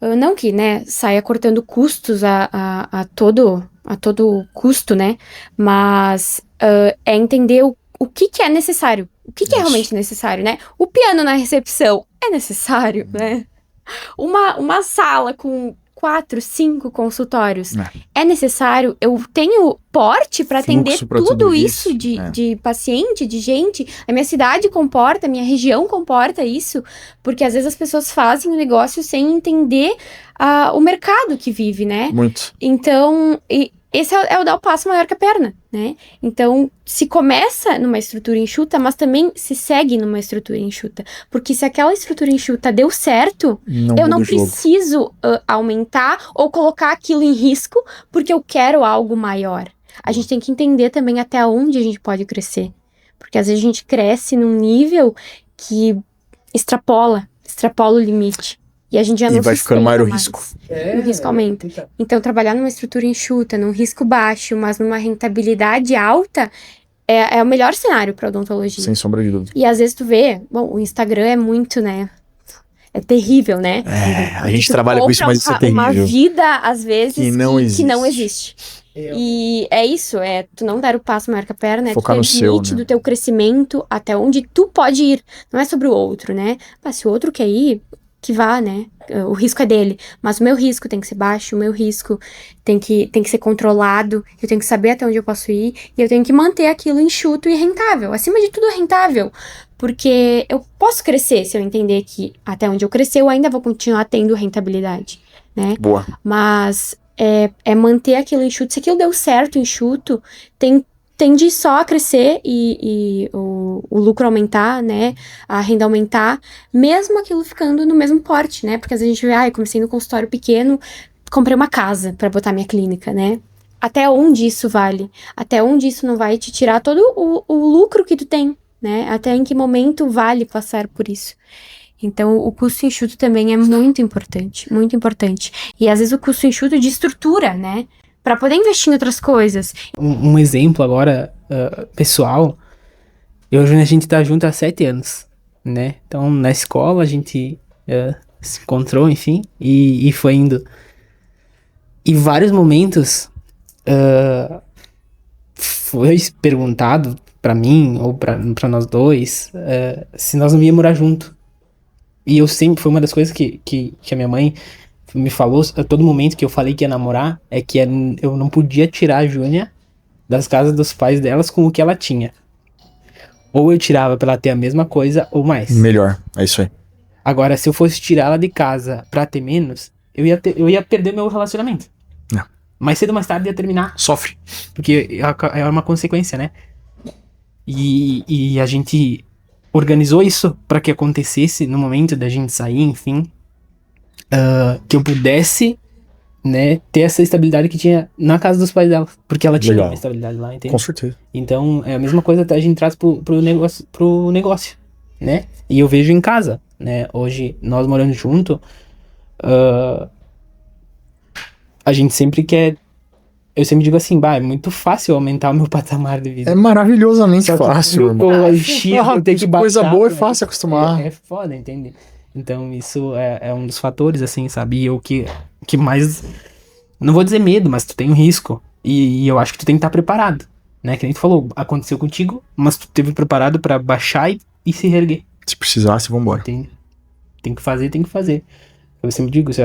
não que, né, saia cortando custos a todo custo, né? Mas é entender o que é necessário. O que é realmente necessário, né? O piano na recepção é necessário, né? Uma sala com 4, 5 consultórios. É necessário? Eu tenho porte para atender tudo isso de paciente, de gente? A minha cidade comporta, a minha região comporta isso? Porque às vezes as pessoas fazem o negócio sem entender o mercado que vive, né? Muito. Então, esse é o dar o passo maior que a perna, né? Então, se começa numa estrutura enxuta, mas também se segue numa estrutura enxuta. Porque se aquela estrutura enxuta deu certo, eu não preciso aumentar ou colocar aquilo em risco porque eu quero algo maior. A gente tem que entender também até onde a gente pode crescer. Porque às vezes a gente cresce num nível que extrapola o limite. E a gente já não vai ficando maior o risco. O risco aumenta. Então, trabalhar numa estrutura enxuta, num risco baixo, mas numa rentabilidade alta, é o melhor cenário para odontologia. Sem sombra de dúvida. E às vezes tu vê, o Instagram é muito, né? É terrível, né? A gente trabalha com isso, mas isso é terrível. Uma vida, às vezes, que não existe. E é isso, tu não dar o passo maior que a perna, focar tu no seu, limite do teu crescimento até onde tu pode ir. Não é sobre o outro, né? Mas se o outro quer ir, que vá, né? O risco é dele, mas o meu risco tem que ser baixo, o meu risco tem que ser controlado, eu tenho que saber até onde eu posso ir, e eu tenho que manter aquilo enxuto e rentável, acima de tudo rentável, porque eu posso crescer se eu entender que até onde eu crescer eu ainda vou continuar tendo rentabilidade, né? Boa. Mas é manter aquilo enxuto, se aquilo deu certo enxuto, tende só a crescer e o lucro aumentar, né, a renda aumentar, mesmo aquilo ficando no mesmo porte, né, porque às vezes a gente vê, eu comecei no consultório pequeno, comprei uma casa para botar minha clínica, né, até onde isso vale, até onde isso não vai te tirar todo o lucro que tu tem, né, até em que momento vale passar por isso. Então, o custo enxuto também é muito importante, e às vezes o custo enxuto de estrutura, né, para poder investir em outras coisas. Um exemplo agora, pessoal, eu e a Júnia, a gente tá junto há 7 anos, né? Então, na escola a gente se encontrou, enfim, e foi indo. Em vários momentos, foi perguntado pra mim, ou pra nós dois, se nós não íamos morar junto. E eu sempre, foi uma das coisas que a minha mãe me falou a todo momento que eu falei que ia namorar, é que eu não podia tirar a Júnia das casas dos pais delas com o que ela tinha. Ou eu tirava pra ela ter a mesma coisa ou mais. Melhor, é isso aí. Agora, se eu fosse tirar ela de casa pra ter menos, eu ia perder meu relacionamento. Não. Mais cedo ou mais tarde ia terminar. Sofre. Porque é uma consequência, né? E a gente organizou isso pra que acontecesse no momento da gente sair, enfim. Que eu pudesse, né, ter essa estabilidade que tinha na casa dos pais dela. Porque ela tinha uma estabilidade lá, entende? Com certeza. Então, é a mesma coisa que a gente traz pro negócio, né? E eu vejo em casa, né? Hoje, nós morando junto, a gente sempre quer... Eu sempre digo assim, é muito fácil aumentar o meu patamar de vida. É maravilhosamente Só que fácil, irmão. Eu tenho que Coisa baixar, boa é né? fácil acostumar. É foda, entende? Então, isso é um dos fatores, assim, sabe? E o que mais... Não vou dizer medo, mas tu tem um risco. E eu acho que tu tem que estar preparado, né? Que nem tu falou, aconteceu contigo, mas tu esteve preparado pra baixar e se reerguer. Se precisasse, vambora. Entende? Tem que fazer. Eu sempre digo, se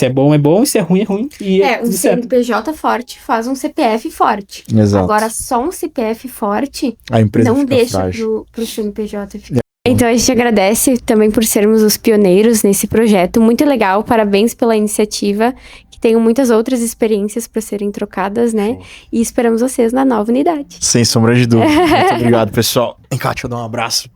é bom, e se é ruim. E Um CNPJ forte faz um CPF forte. Exato. Agora, só um CPF forte A empresa não fica deixa frágil. pro CNPJ ficar. Então, a gente agradece também por sermos os pioneiros nesse projeto. Muito legal, parabéns pela iniciativa. Que tenham muitas outras experiências para serem trocadas, né? E esperamos vocês na nova unidade. Sem sombra de dúvida. Muito obrigado, pessoal. Vem cá, deixa eu dar um abraço.